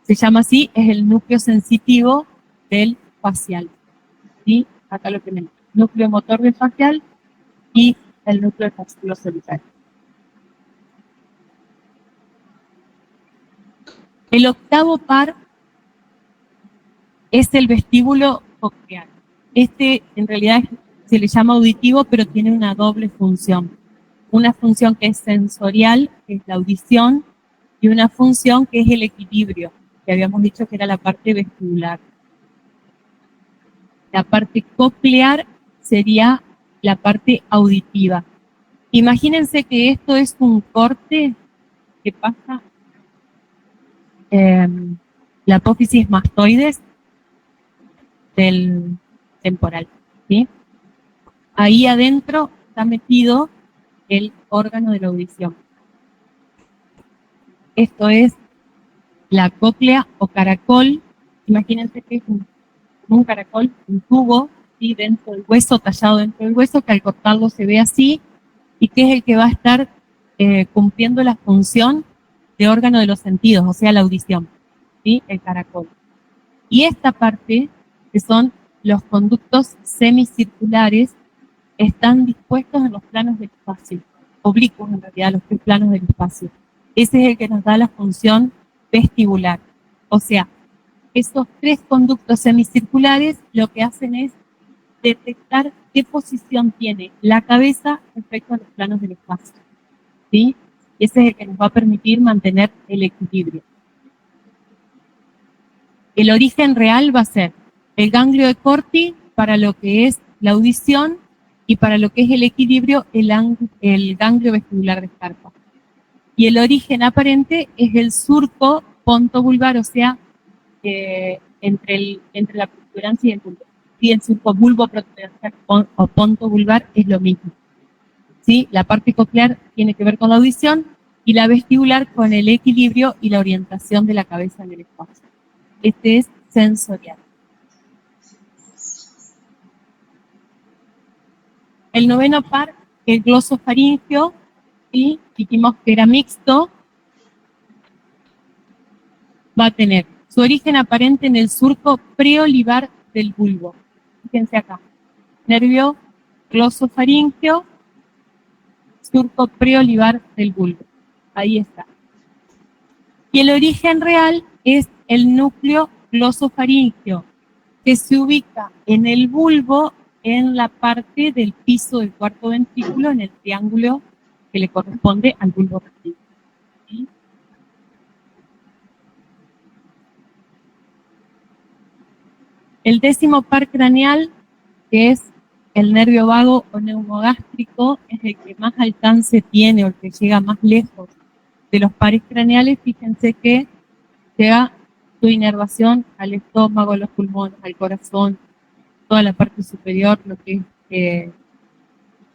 se llama así, es el núcleo sensitivo del facial. ¿Sí? Acá lo tenemos. Núcleo motor del facial y el núcleo del fascículo solitario. El octavo par es el vestíbulo coclear. Este en realidad se le llama auditivo, pero tiene una doble función. Una función que es sensorial, que es la audición, y una función que es el equilibrio, que habíamos dicho que era la parte vestibular. La parte coclear sería la parte auditiva. Imagínense que esto es un corte que pasa la apófisis mastoides del temporal, ¿sí? Ahí adentro está metido el órgano de la audición. Esto es la cóclea o caracol. Imagínense que es un caracol, un tubo, ¿sí? Dentro del hueso, tallado dentro del hueso, que al cortarlo se ve así, y que es el que va a estar cumpliendo la función de órgano de los sentidos, o sea, la audición, ¿sí? El caracol. Y esta parte, que son los conductos semicirculares, están dispuestos en los planos del espacio, oblicuos en realidad, los 3 planos del espacio. Ese es el que nos da la función vestibular. O sea, esos 3 conductos semicirculares lo que hacen es detectar qué posición tiene la cabeza respecto a los planos del espacio, ¿sí? Y ese es el que nos va a permitir mantener el equilibrio. El origen real va a ser el ganglio de Corti para lo que es la audición y para lo que es el equilibrio, el ganglio vestibular de Scarpa. Y el origen aparente es el surco pontobulbar, o sea, entre la protuberancia y el bulbo. Sí, el surco bulbo protuberancial o pontobulbar es lo mismo. ¿Sí? La parte coclear tiene que ver con la audición y la vestibular con el equilibrio y la orientación de la cabeza en el espacio. Este es sensorial. El noveno par, el glosofaringeo, y dijimos que era mixto, va a tener su origen aparente en el surco preolivar del bulbo. Fíjense acá, nervio glosofaringeo, surco preolivar del bulbo. Ahí está. Y el origen real es el núcleo glosofaringeo, que se ubica en el bulbo, en la parte del piso del cuarto ventrículo, en el triángulo que le corresponde al bulbo rectángulo. ¿Sí? El décimo par craneal, que es el nervio vago o neumogástrico, es el que más alcance tiene o el que llega más lejos de los pares craneales. Fíjense que llega su inervación al estómago, a los pulmones, al corazón, toda la parte superior, lo que es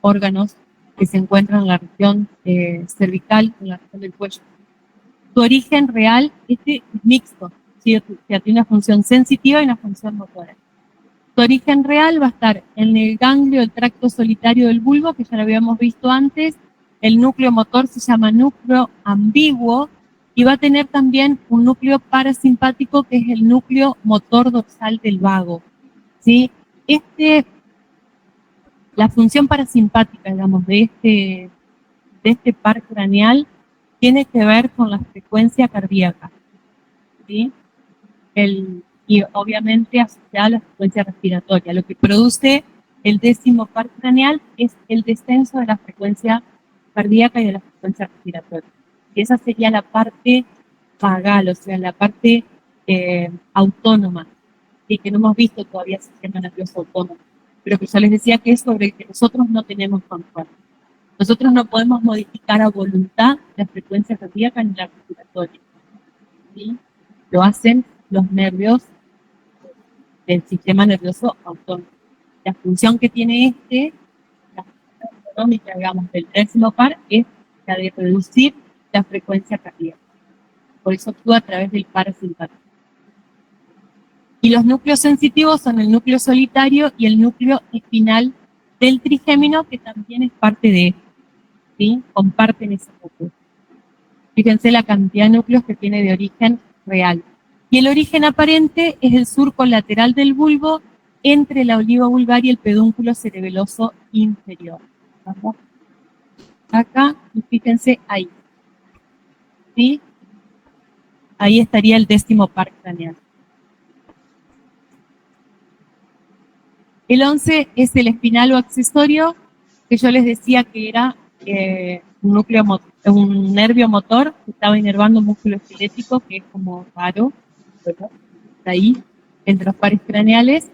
órganos que se encuentran en la región cervical, en la región del cuello. Su origen real es mixto, ¿sí? O sea, tiene una función sensitiva y una función motora. Su origen real va a estar en el ganglio del tracto solitario del bulbo, que ya lo habíamos visto antes. El núcleo motor se llama núcleo ambiguo y va a tener también un núcleo parasimpático, que es el núcleo motor dorsal del vago, ¿sí? La función parasimpática, digamos, de este par craneal tiene que ver con la frecuencia cardíaca, ¿sí? Y obviamente asociada a la frecuencia respiratoria. Lo que produce el décimo par craneal es el descenso de la frecuencia cardíaca y de la frecuencia respiratoria. Y esa sería la parte vagal, o sea, la parte autónoma, y que no hemos visto todavía el sistema nervioso autónomo, pero que ya les decía que es sobre el que nosotros no tenemos control. Nosotros no podemos modificar a voluntad la frecuencia cardíaca ni la respiratoria, ¿sí? Lo hacen los nervios del sistema nervioso autónomo. La función que tiene la función autonómica, digamos, del décimo par, es la de reducir la frecuencia cardíaca. Por eso actúa a través del parasimpático. Y los núcleos sensitivos son el núcleo solitario y el núcleo espinal del trigémino, que también es parte de esto, ¿sí? Comparten ese núcleo. Fíjense la cantidad de núcleos que tiene de origen real. Y el origen aparente es el surco lateral del bulbo entre la oliva vulvar y el pedúnculo cerebeloso inferior. ¿Vamos? Acá, y fíjense ahí. ¿Sí? Ahí estaría el décimo par craneal. El 11 es el espinal o accesorio, que yo les decía que era un nervio motor que estaba inervando un músculo esquelético, que es como raro, ¿verdad? Está ahí, entre los pares craneales.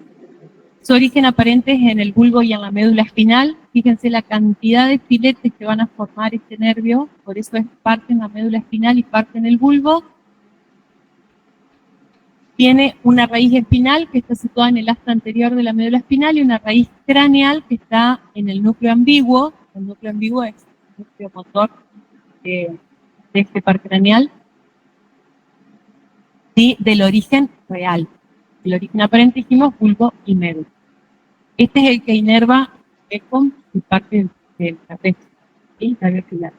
Su origen aparente es en el bulbo y en la médula espinal. Fíjense la cantidad de filetes que van a formar este nervio, por eso es parte en la médula espinal y parte en el bulbo. Tiene una raíz espinal que está situada en el asta anterior de la médula espinal y una raíz craneal que está en el núcleo ambiguo. El núcleo ambiguo es el núcleo motor de este par craneal, ¿sí? Del origen real. El origen aparente dijimos bulbo y médula. Este es el que inerva con y parte del trapecio, ¿sí? Labio axilar.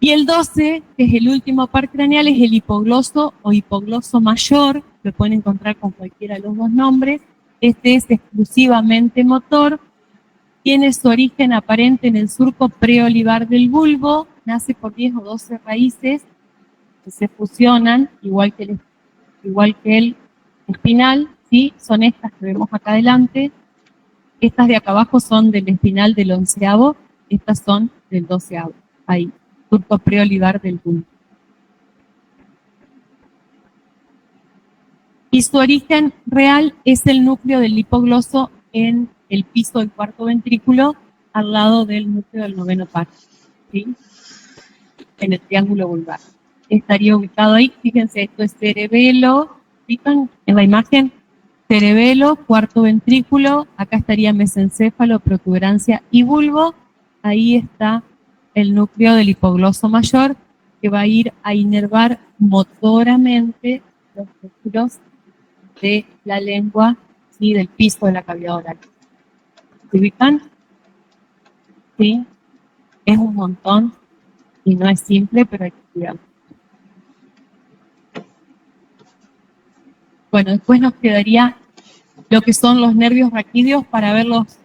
Y el 12, que es el último par craneal, es el hipogloso o hipogloso mayor, lo pueden encontrar con cualquiera de los dos nombres. Este es exclusivamente motor, tiene su origen aparente en el surco preolivar del bulbo, nace por 10 o 12 raíces que se fusionan, igual que el espinal, ¿sí? Son estas que vemos acá adelante. Estas de acá abajo son del espinal del 11avo, estas son del 12avo, ahí. Surco preolivar del bulbo. Y su origen real es el núcleo del hipogloso en el piso del cuarto ventrículo, al lado del núcleo del noveno par, ¿sí? En el triángulo vulvar. Estaría ubicado ahí, fíjense, esto es cerebelo, ¿fijan en la imagen? Cerebelo, cuarto ventrículo, acá estaría mesencéfalo, protuberancia y bulbo, ahí está el núcleo del hipogloso mayor, que va a ir a inervar motoramente los músculos de la lengua y del piso de la cavidad oral. ¿Se ubican? Sí, es un montón y no es simple, pero hay que cuidarlo. Bueno, después nos quedaría lo que son los nervios raquídeos para ver los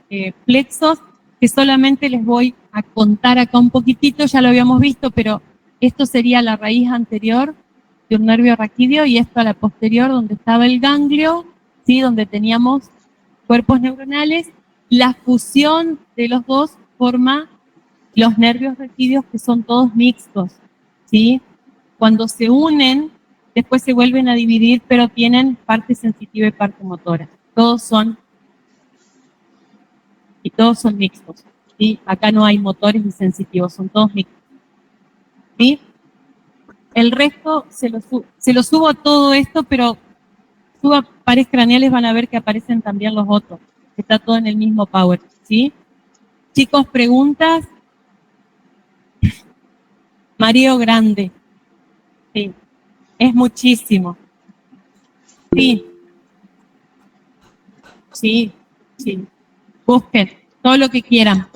plexos, que solamente les voy a contar acá un poquitito, ya lo habíamos visto, pero esto sería la raíz anterior de un nervio raquídeo y esto a la posterior donde estaba el ganglio, ¿sí? Donde teníamos cuerpos neuronales. La fusión de los dos forma los nervios raquídeos, que son todos mixtos, ¿sí? Cuando se unen, después se vuelven a dividir, pero tienen parte sensitiva y parte motora. Todos son mixtos, ¿sí? Acá no hay motores ni sensitivos, son todos mixtos, ¿sí? El resto se lo subo a todo esto, pero suba pares craneales, van a ver que aparecen también los otros. Está todo en el mismo power, ¿sí? Chicos, preguntas. Mareo grande. Sí. Es muchísimo. Sí. Sí. Sí. Busquen todo lo que quieran.